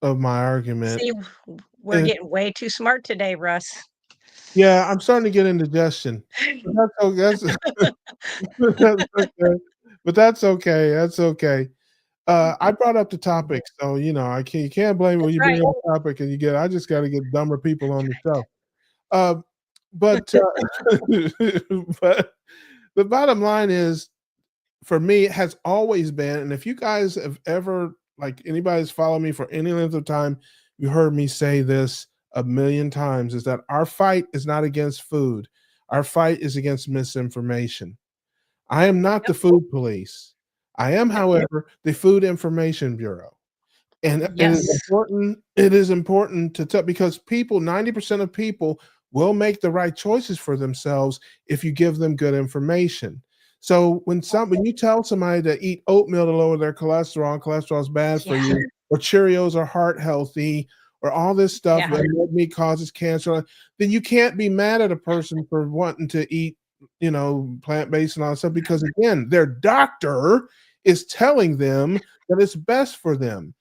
of my argument. See, we're And getting way too smart today, Russ. yeah, I'm starting to get indigestion. But that's okay. That's okay. But that's okay. That's okay. I brought up the topic, so you can't blame me when That's you bring right. up a topic and I just got to get dumber people on the show. Uh, but but the bottom line is, for me, it has always been, and if you guys have ever, like, anybody's followed me for any length of time, you heard me say this a million times, is that our fight is not against food. Our fight is against misinformation. I am not the Yep. food police. I am, however, the Food Information Bureau. And Yes. it is important to tell, because 90% of people will make the right choices for themselves if you give them good information. So when you tell somebody to eat oatmeal to lower their cholesterol, and cholesterol is bad for you, or Cheerios are heart healthy, or all this stuff, and red meat causes cancer, then you can't be mad at a person for wanting to eat, plant-based and all that stuff, because again, their doctor is telling them that it's best for them.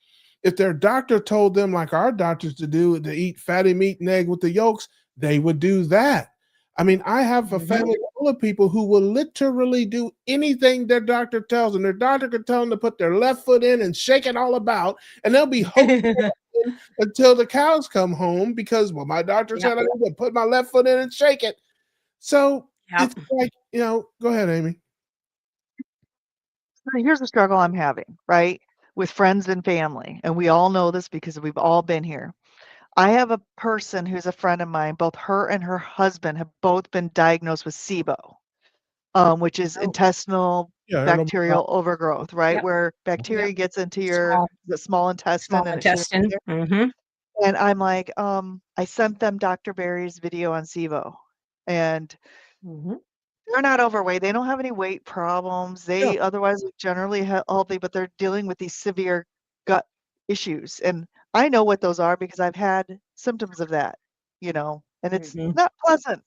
If their doctor told them, like our doctors to eat fatty meat and egg with the yolks, they would do that. I mean, I have a family full of people who will literally do anything their doctor tells them. Their doctor could tell them to put their left foot in and shake it all about, and they'll be hoping until the cows come home, because, well, my doctor said I need to put my left foot in and shake it. So it's like, go ahead, Amy. Here's the struggle I'm having, right? With friends and family. And we all know this because we've all been here. I have a person who's a friend of mine, both her and her husband have both been diagnosed with SIBO, which is intestinal bacterial overgrowth, right? Yep. Where bacteria gets into your small intestine and it shouldn't be there. And I'm like, I sent them Dr. Barry's video on SIBO, and they're not overweight. They don't have any weight problems. They otherwise look generally healthy, but they're dealing with these severe gut issues. And I know what those are because I've had symptoms of that, and it's not pleasant.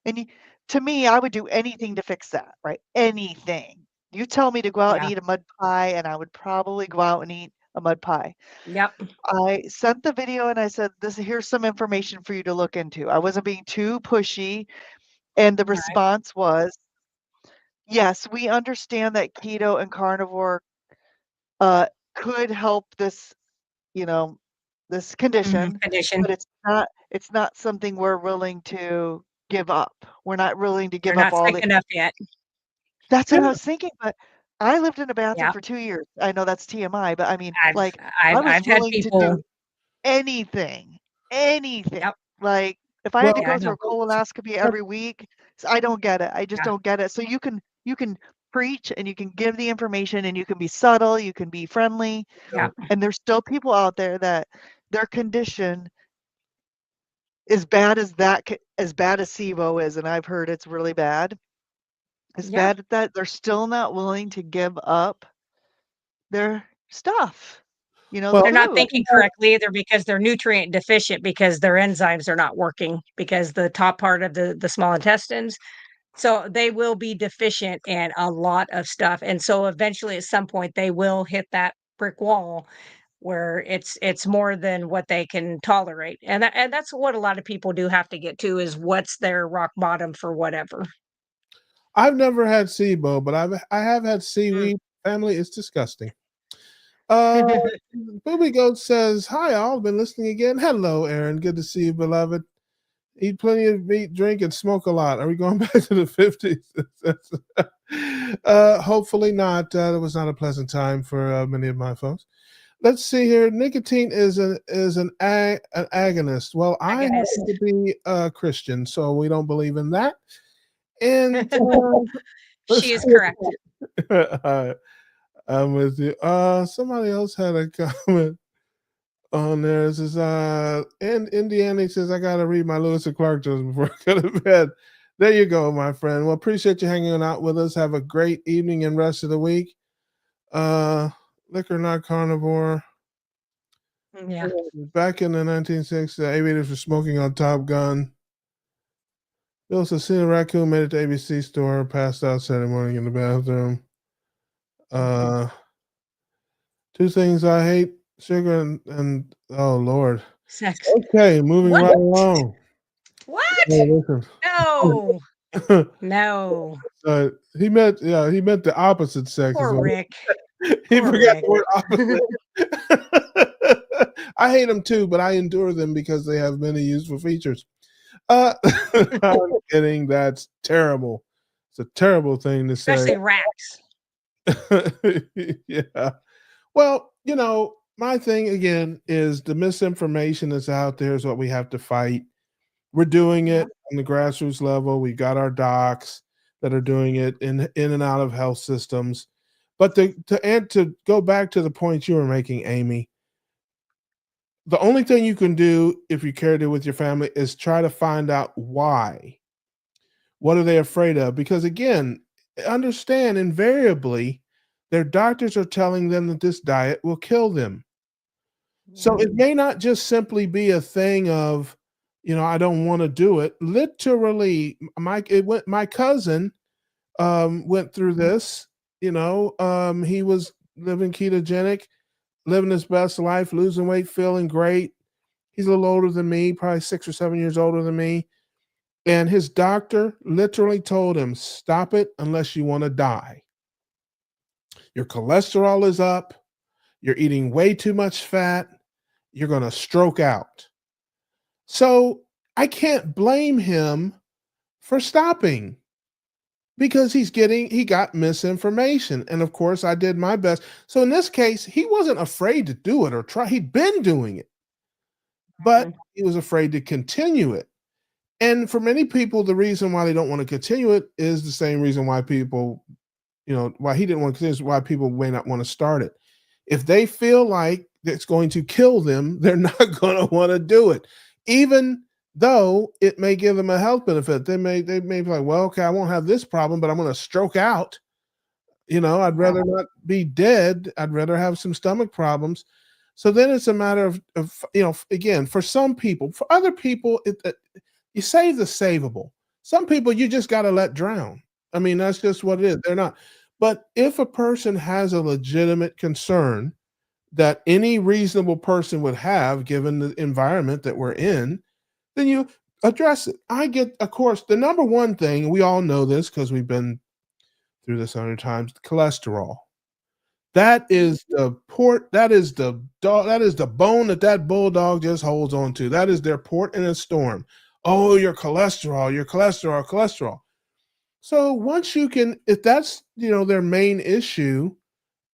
And to me, I would do anything to fix that, right? Anything. You tell me to go out and eat a mud pie, and I would probably go out and eat a mud pie. Yep. I sent the video and I said, here's some information for you to look into. I wasn't being too pushy. And the response was, yes, we understand that keto and carnivore could help this, this condition, but it's not something we're willing to give up. We're not willing to give They're up not all sick enough yet. That's what I was thinking, but I lived in a bathroom for 2 years. I know that's TMI, but I mean, I was I've had willing to people. do anything. Yep. Like, if I had to go through a colonoscopy every week, I don't get it. I just don't get it. So you can preach and you can give the information and you can be subtle, you can be friendly. And there's still people out there that their condition as bad as SIBO is, and I've heard it's really bad. As bad as that, they're still not willing to give up their stuff. They're not thinking correctly either, because they're nutrient deficient, because their enzymes are not working, because the top part of the small intestines. So they will be deficient in a lot of stuff. And so eventually at some point they will hit that brick wall where it's more than what they can tolerate. And that's what a lot of people do have to get to, is what's their rock bottom for whatever. I've never had SIBO, but I have had seaweed. Family, it's disgusting. Booby Goat says, "Hi, all. Been listening again. Hello, Aaron. Good to see you, beloved. Eat plenty of meat, drink, and smoke a lot. Are we going back to the 50s?" Hopefully not. That was not a pleasant time for many of my folks. Let's see here. Nicotine is an agonist. Well, I happen to be a Christian, so we don't believe in that. And she is correct. I'm with you. Somebody else had a comment on there. It says, in Indiana, says, I gotta read my Lewis and Clark jokes before I go to bed. There you go, my friend. Well, appreciate you hanging out with us. Have a great evening and rest of the week. Liquor not carnivore. Yeah. Back in the 1960s, the aviators were smoking on Top Gun. Bill says, seen a raccoon made it to ABC store, passed out Saturday morning in the bathroom. Two things I hate: sugar and oh Lord. Sex. Okay, moving What? right along. What? Oh, listen. No. No. He meant the opposite sex is Poor what Rick. he Poor forgot Rick. the word opposite. I hate them too, but I endure them because they have many useful features. Uh, I'm kidding. That's terrible. It's a terrible thing to say. Especially racks. Yeah. Well, my thing again is the misinformation that's out there is what we have to fight. We're doing Yeah. it on the grassroots level. We got our docs that are doing it in and out of health systems. But to go back to the point you were making, Amy, the only thing you can do if you care to with your family is try to find out why. What are they afraid of? Because again, understand invariably their doctors are telling them that this diet will kill them. So Yeah. it may not just simply be a thing of, I don't want to do it. Literally, my cousin went through this. He was living ketogenic, living his best life, losing weight, feeling great. He's a little older than me, probably 6 or 7 years older than me. And his doctor literally told him, stop it unless you want to die. Your cholesterol is up. You're eating way too much fat. You're going to stroke out. So I can't blame him for stopping because he got misinformation. And of course, I did my best. So in this case, he wasn't afraid to do it or try. He'd been doing it, but Mhm. he was afraid to continue it. And for many people, the reason why they don't want to continue it is the same reason why people, why he didn't want to continue, is why people may not want to start it. If they feel like it's going to kill them, they're not going to want to do it, even though it may give them a health benefit. They may be like, well, okay, I won't have this problem, but I'm going to stroke out. I'd Yeah. rather not be dead. I'd rather have some stomach problems. So then it's a matter of again, for some people. For other people, you save the savable. Some people you just got to let drown. I mean, that's just what it is. They're not. But if a person has a legitimate concern that any reasonable person would have, given the environment that we're in, then you address it. Of course, the number one thing, we all know this because we've been through this 100 times, cholesterol. That is the port. That is the dog. That is the bone that bulldog just holds on to. That is their port in a storm. Oh, your cholesterol. So once you can, if that's their main issue,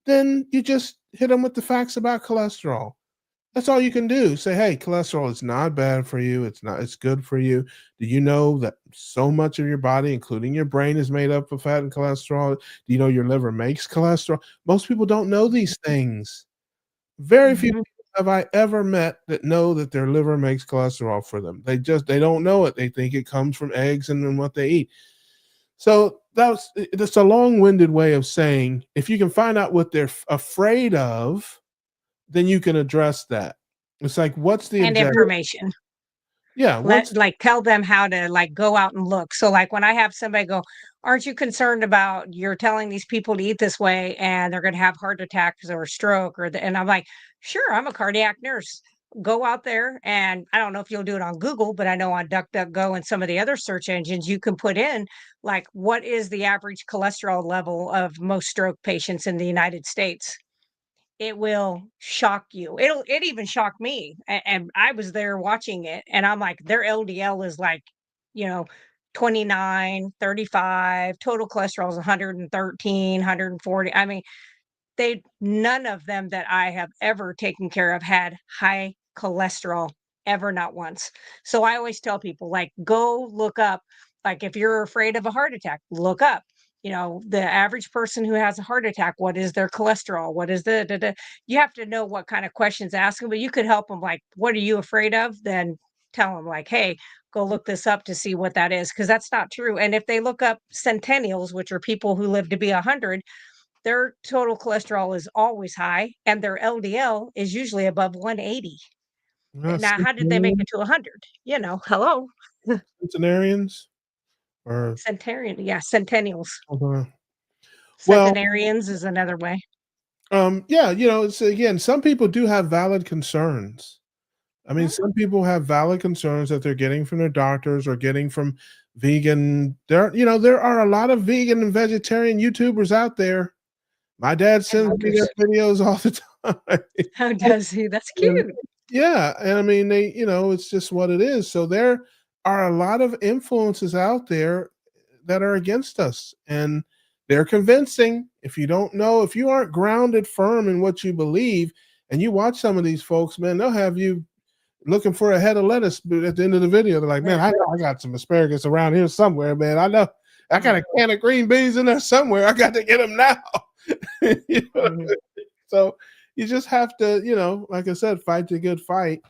then you just hit them with the facts about cholesterol. That's all you can do. Say, hey, cholesterol is not bad for you. It's not. It's good for you. Do you know that so much of your body, including your brain, is made up of fat and cholesterol? Do you know your liver makes cholesterol? Most people don't know these things. Very few Mhm. people have I ever met that know that their liver makes cholesterol for them. They don't know it. They think it comes from eggs and then what they eat. So that's a long-winded way of saying if you can find out what they're afraid of, then you can address that. It's like, what's the And objection? information. Yeah, what's Tell them how to go out and look. So like when I have somebody go, aren't you concerned about you're telling these people to eat this way and they're going to have heart attacks or stroke and I'm like, sure, I'm a cardiac nurse. Go out there and I don't know if you'll do it on Google, but I know on DuckDuckGo and some of the other search engines you can put in like what is the average cholesterol level of most stroke patients in the United States. It will shock you. It even shocked me, and I was there watching it, and I'm like, their LDL is like, you know, 29, 35, total cholesterol is 113, 140. I mean, they none of them that I have ever taken care of had high cholesterol ever, not once. So I always tell people like go look up like if you're afraid of a heart attack, look up, the average person who has a heart attack, what is their cholesterol? What is you have to know what kind of questions to ask them, but you could help them like what are you afraid of? Then tell them like, hey, go look this up to see what that is because that's not true. And if they look up centennials, which are people who live to be 100, their total cholesterol is always high and their LDL is usually above 180. Now, how did they make it to 100? Hello. centenarians or Centenarian, yeah, centennials. okay. Well, Centenarians is another way. Yeah, it's again, some people do have valid concerns. I mean, some people have valid concerns that they're getting from their doctors or getting from vegan. There are a lot of vegan and vegetarian YouTubers out there. My dad sends me their videos all the time. How does he? That's And cute. yeah, and I mean, it's just what it is. So there are a lot of influences out there that are against us, and they're convincing. If you don't know, if you aren't grounded firm in what you believe, and you watch some of these folks, man, they'll have you looking for a head of lettuce, but at the end of the video, they're like, "Man, I know I got some asparagus around here somewhere, man. I know I got a can of green beans in there somewhere. I got to get them now." You know? So you just have to, like I said, fight the good fight.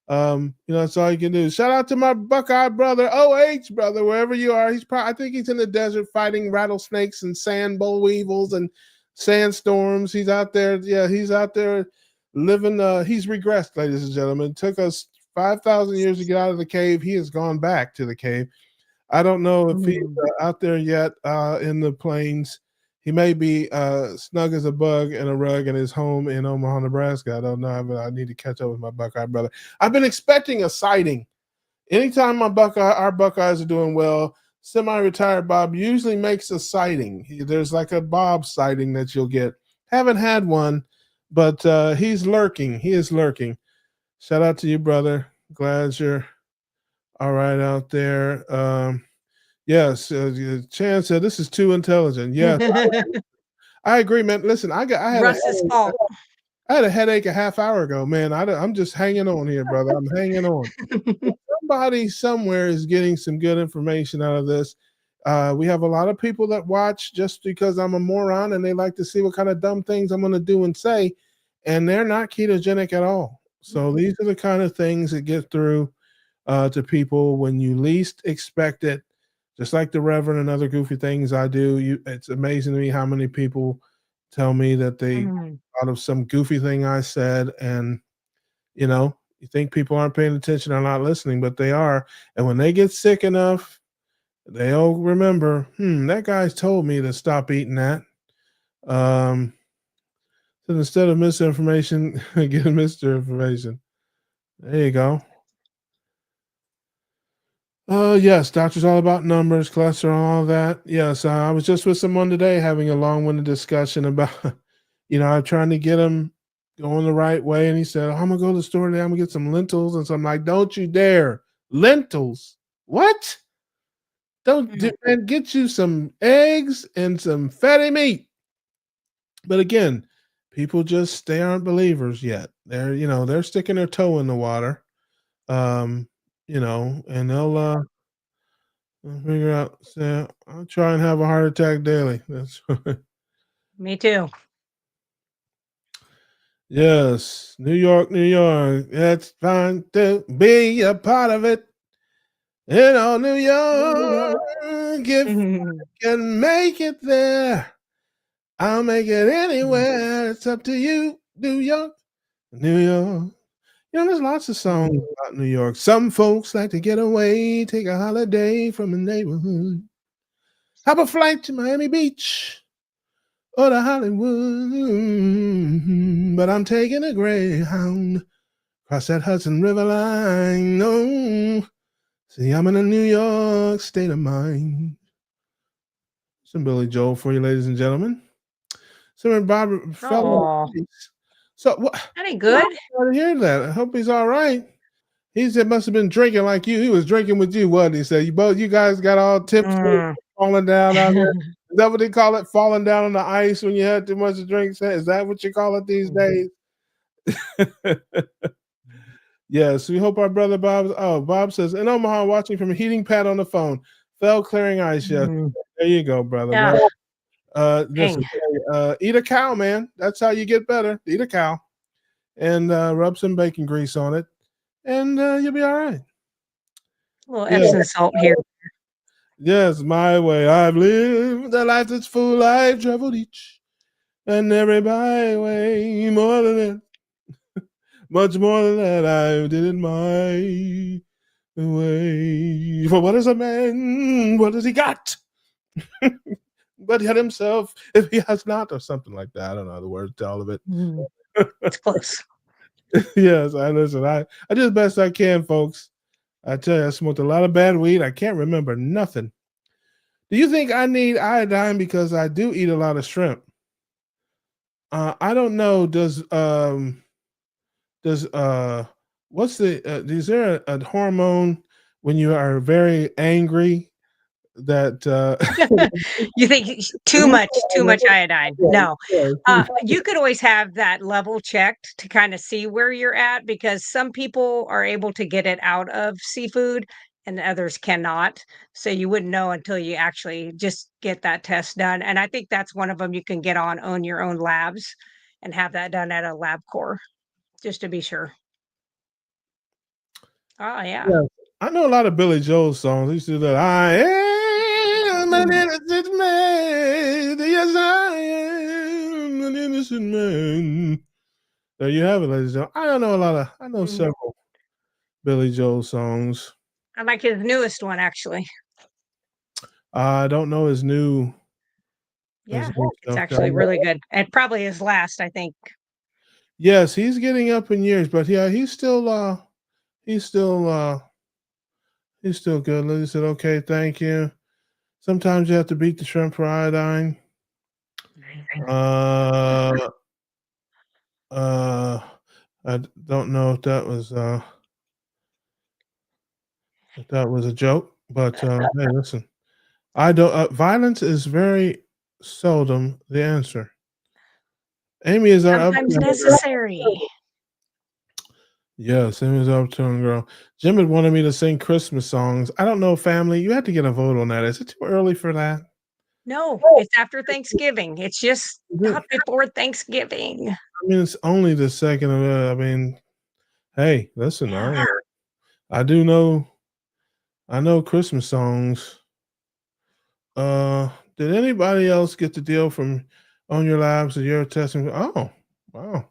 That's all you can do. Shout out to my Buckeye brother, OH brother, wherever you are. I think he's in the desert fighting rattlesnakes and sand boll weevils and sandstorms. He's out there. Yeah, he's out there living. He's regressed, ladies and gentlemen. It took us 5,000 years to get out of the cave. He has gone back to the cave. I don't know if he's out there yet in the plains. He may be snug as a bug in a rug in his home in Omaha, Nebraska. I don't know, but I need to catch up with my Buckeye brother. I've been expecting a sighting. Anytime our Buckeyes are doing well, semi-retired Bob usually makes a sighting. There's like a Bob sighting that you'll get. Haven't had one, but he's lurking. He is lurking. Shout out to you, brother. Glad you're all right out there. Yes, Chan said this is too intelligent. Yes, I agree, man. Listen, I had Russ's fault. I had a headache a half hour ago, man. I'm just hanging on here, brother. I'm hanging on. Somebody somewhere is getting some good information out of this. We have a lot of people that watch just because I'm a moron and they like to see what kind of dumb things I'm going to do and say, and they're not ketogenic at all. So these are the kind of things that get through to people when you least expect it. Just like the Reverend and other goofy things I do, it's amazing to me how many people tell me that they out of some goofy thing I said, and you think people aren't paying attention or not listening, but they are. And when they get sick enough, they'll remember, that guy's told me to stop eating that. So instead of misinformation, get misinformation. There you go. Oh, yes, doctor's all about numbers, cholesterol, all that. Yes, I was just with someone today having a long-winded discussion about, I'm trying to get him going the right way. And he said, I'm going to go to the store today. I'm going to get some lentils. And so I'm like, don't you dare. Lentils? What? And get you some eggs and some fatty meat. But again, people they aren't believers yet. They're sticking their toe in the water. And they'll figure out. Say, I'll try and have a heart attack daily. That's right. Me too. Yes, New York, New York. It's fine to be a part of it. New York, if I can make it there, I'll make it anywhere. It's up to you, New York, New York. There's lots of songs about New York. Some folks like to get away, take a holiday from the neighborhood. Have a flight to Miami Beach or to Hollywood. But I'm taking a Greyhound across that Hudson River line. No, see, I'm in a New York state of mind. Some Billy Joel for you, ladies and gentlemen. So Barbara fell. So what? That ain't good. I hear that. I hope he's all right. He said must have been drinking like you. He was drinking with you, wasn't he? Said you guys got all tipsy, falling down out there. Is that what they call it? Falling down on the ice when you had too much to drink? Is that what you call it these days? Yes, we hope our brother Bob says in Omaha watching from a heating pad on the phone. Fell clearing ice. Yes. There you go, brother. Yeah. Listen, eat a cow, man. That's how you get better. Eat a cow and rub some bacon grease on it, and you'll be all right. A little Epsom salt here. Yes, my way. I've lived a life that's full. I've traveled each and every byway. More than that, much more than that, I did it my way. For what is a man? What has he got? but yet himself if he has not, or something like that. I don't know the words to all of it. It's close. Yes, I listen. I do the best I can, folks. I tell you, I smoked a lot of bad weed. I can't remember nothing. Do you think I need iodine because I do eat a lot of shrimp? I don't know. Does what's the is there a hormone when you are very angry that You think too much iodine? No. You could always have that level checked to kind of see where you're at, because some people are able to get it out of seafood and others cannot. So you wouldn't know until you actually just get that test done. And I think that's one of them you can get on own your own labs and have that done at a lab core just to be sure. Oh yeah. Yeah, I know a lot of Billy Joel songs. He used to do that. I am an innocent man. Yes, I am an innocent man. There you have it, ladies and gentlemen. I know Mhm. several Billy Joel songs. I like his newest one actually. I don't know his new Yeah, it's stuff. actually really good. And probably his last, I think. Yes, he's getting up in years, but yeah, he's still he's still good. Lily said, okay, thank you. Sometimes you have to beat the shrimp for iodine. Uh I don't know if that was a joke, but hey, listen. I don't violence is very seldom the answer. Amy is our Sometimes uptown girl. necessary. Yes, Amy is our uptown girl. Jim had wanted me to sing Christmas songs. I don't know, family. You have to get a vote on that. Is it too early for that? No, it's after Thanksgiving. It's just not before Thanksgiving. I mean, it's only the second of I mean, hey, listen, Yeah. I do know I know Christmas songs. Did anybody else get the deal from On Your Labs that you're testing? Oh, wow.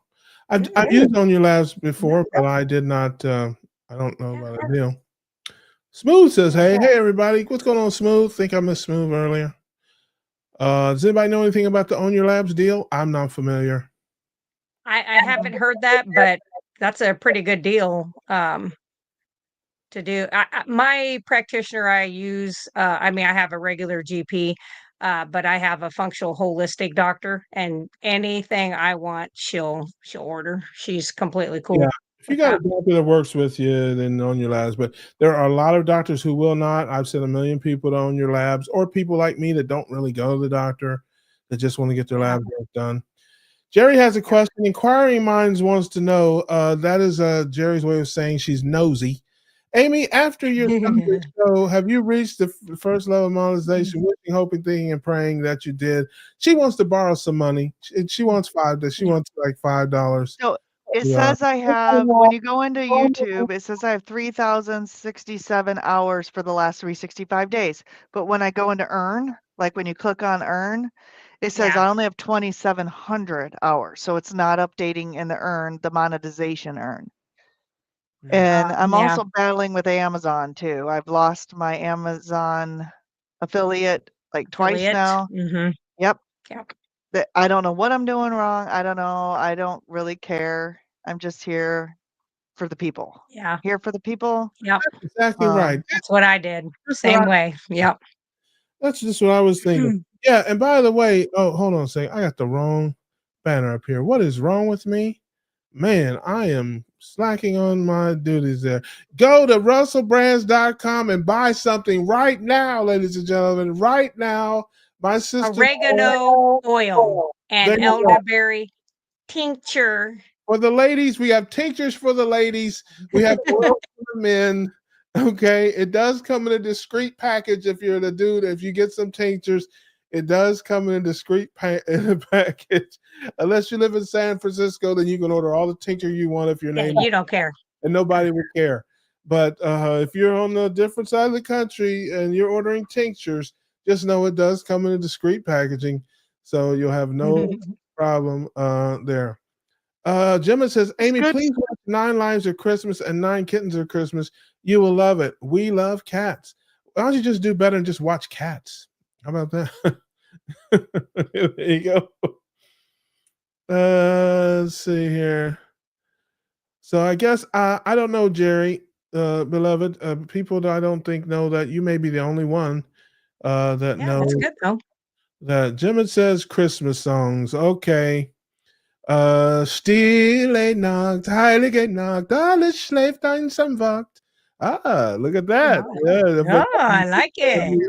I've used On Your Labs before, but I did not I don't know about a deal. Smooth says, hey everybody. What's going on, Smooth? Think I missed Smooth earlier. Does anybody know anything about the On Your Labs deal? I'm not familiar. I haven't heard that, but that's a pretty good deal to do. My practitioner I use, I mean, I have a regular GP, but I have a functional holistic doctor, and anything I want, she'll order. She's completely cool. Yeah. If you with got a that. doctor that works with you, then On Your Labs. But there are a lot of doctors who will not. I've sent a million people to On Your Labs, or people like me that don't really go to the doctor, that just want to get their lab work done. Jerry has a question. Inquiring Minds wants to know. That is Jerry's way of saying she's nosy. Amy, after your show, have you reached the first level of monetization? Wishing, hoping, thinking, and praying that you did. She wants to borrow some money. She wants She wants like $5. So it Yeah. says I have, when you go into YouTube, it says I have 3,067 hours for the last 365 days. But when I go into earn, like when you click on earn, it says I only have 2,700 hours. So it's not updating in the earn, the monetization earn. And I'm also battling with Amazon too. I've lost my Amazon affiliate like twice now. Yep. I don't know what I'm doing wrong. I don't know. I don't really care. I'm just here for the people. Yeah. Here for the people. Yep. That's exactly right. That's what I did. Same way. Yep. That's just what I was thinking. Yeah, and by the way, oh, hold on a second. I got the wrong banner up here. What is wrong with me? Man, I am slacking on my duties there. Go to russellbrands.com and buy something right now, ladies and gentlemen. Right now. My sister Oregano oil and elderberry tincture. For the ladies, we have tinctures for the ladies. We have oil for the men. Okay, it does come in a discreet package. If you're the dude, if you get some tinctures, it does come in a discreet package. Unless you live in San Francisco, then you can order all the tincture you want if your name. You don't care, and nobody would care. But if you're on a different side of the country and you're ordering tinctures, just know it does come in a discreet packaging, so you'll have no problem there. Gemma says, Amy, please watch 9 Lives of Christmas and 9 Kittens of Christmas. You will love it. We love cats. Why don't you just do better and just watch cats? How about that? There you go. Let's see here. So I guess I don't know, Jerry, beloved. People that I don't think know that you may be the only one that Yeah, that's know good though. that Jim it says Christmas songs. Okay. Stille Nacht, Heilige Nacht, alles schläft einsamwacht. Ah, look at that. Oh, Yeah, but I like it.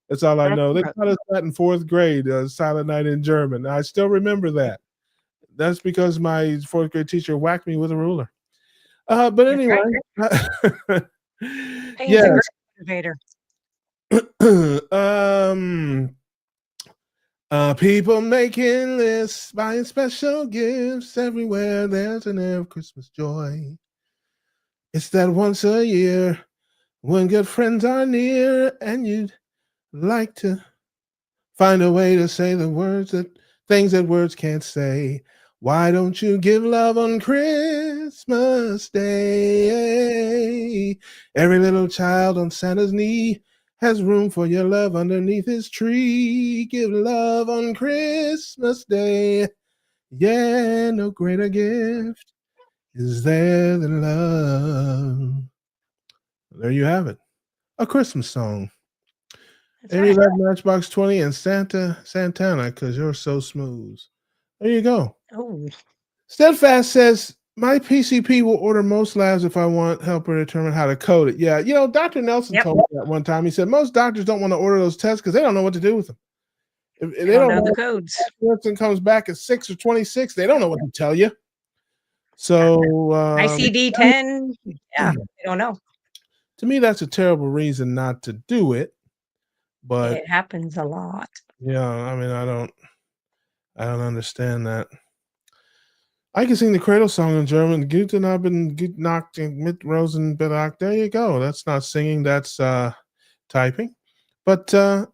that's all I That's know. They impressive. taught us that in fourth grade, Silent Night in German. I still remember that. That's because my fourth grade teacher whacked me with a ruler. But That's anyway, right. Pain's a yes. great motivator. um, people making lists, buying special gifts everywhere. There's an air of Christmas joy. It's that once a year when good friends are near, and you'd like to find a way to say the words that things that words can't say. Why don't you give love on Christmas Day? Every little child on Santa's knee has room for your love underneath his tree. Give love on Christmas Day. Yeah, no greater gift is there than love. There you have it. A Christmas song. That's Amy right. love Matchbox 20 and Santana, because you're so smooth. There you go. Oh, Steadfast says, my PCP will order most labs if I want help her determine how to code it. Yeah, Dr. Nelson yep. told me that one time. He said most doctors don't want to order those tests because they don't know what to do with them. If They they don't don't know the know codes. if Nelson comes back at 6 or 26, they don't know what to tell you. So ICD-10. Yeah, they don't know. to me, that's a terrible reason not to do it. But It happens a lot. yeah, I mean, I don't understand that. I can sing the cradle song in German. Guten Abend, gute Nacht mit Rosenberg. There you go. That's not singing, that's typing. But on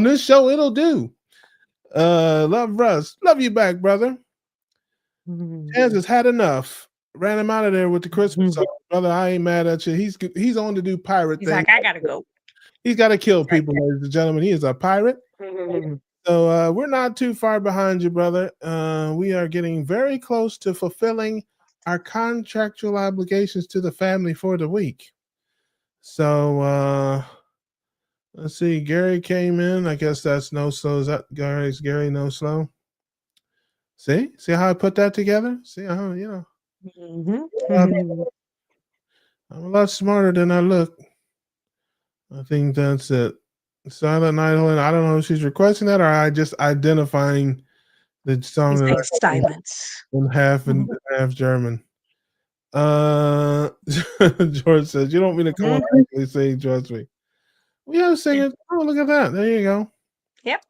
this show it'll do. Love Russ. Love you back, brother. Chance has had enough. Ran him out of there with the Christmas song. Brother, I ain't mad at you. He's on to do pirate He's things. like, I gotta go. He's got to kill people, ladies and gentlemen. He is a pirate. So we're not too far behind you, brother. We are getting very close to fulfilling our contractual obligations to the family for the week. So let's see. Gary came in. I guess that's no slow. Is that Gary no slow? See how I put that together? See how I'm a lot smarter than I look. I think that's it. Silent Night. I don't know if she's requesting that or I just identifying the song He's that like, I silence. in half German. George says, you don't mean to come on actually say trust me. We have a singer. Oh, look at that. There you go. Yep.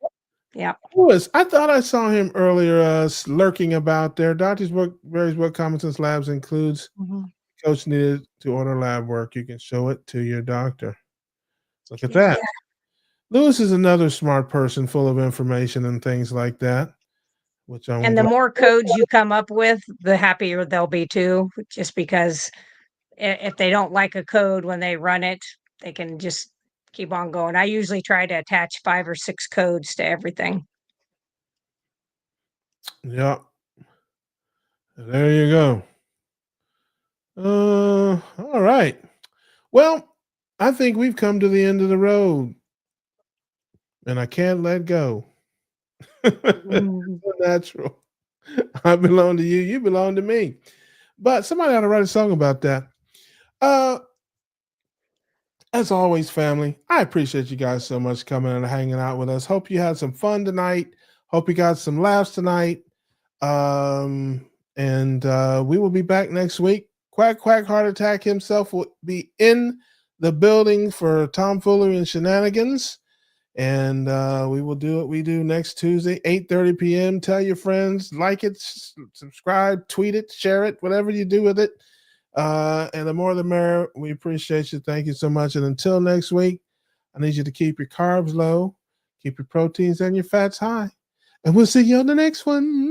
Lewis, I thought I saw him earlier lurking about there. Doctor's work, Barry's work, Common Sense Labs includes coach needed to order lab work. You can show it to your doctor. Look at that. Lewis is another smart person full of information and things like that. And the more codes you come up with, the happier they'll be too, just because if they don't like a code when they run it, they can just keep on going. I usually try to attach 5 or 6 codes to everything. Yeah. There you go. All right. Well, I think we've come to the end of the road. And I can't let go. So natural. I belong to you. You belong to me. But somebody ought to write a song about that. As always, family, I appreciate you guys so much coming and hanging out with us. Hope you had some fun tonight. Hope you got some laughs tonight. And we will be back next week. Quack Heart Attack himself will be in the building for tomfoolery and shenanigans. And we will do what we do next Tuesday, 8:30 p.m. Tell your friends, like it, subscribe, tweet it, share it, whatever you do with it. And the more the merrier. We appreciate you. Thank you so much. And until next week, I need you to keep your carbs low, keep your proteins and your fats high. And we'll see you on the next one.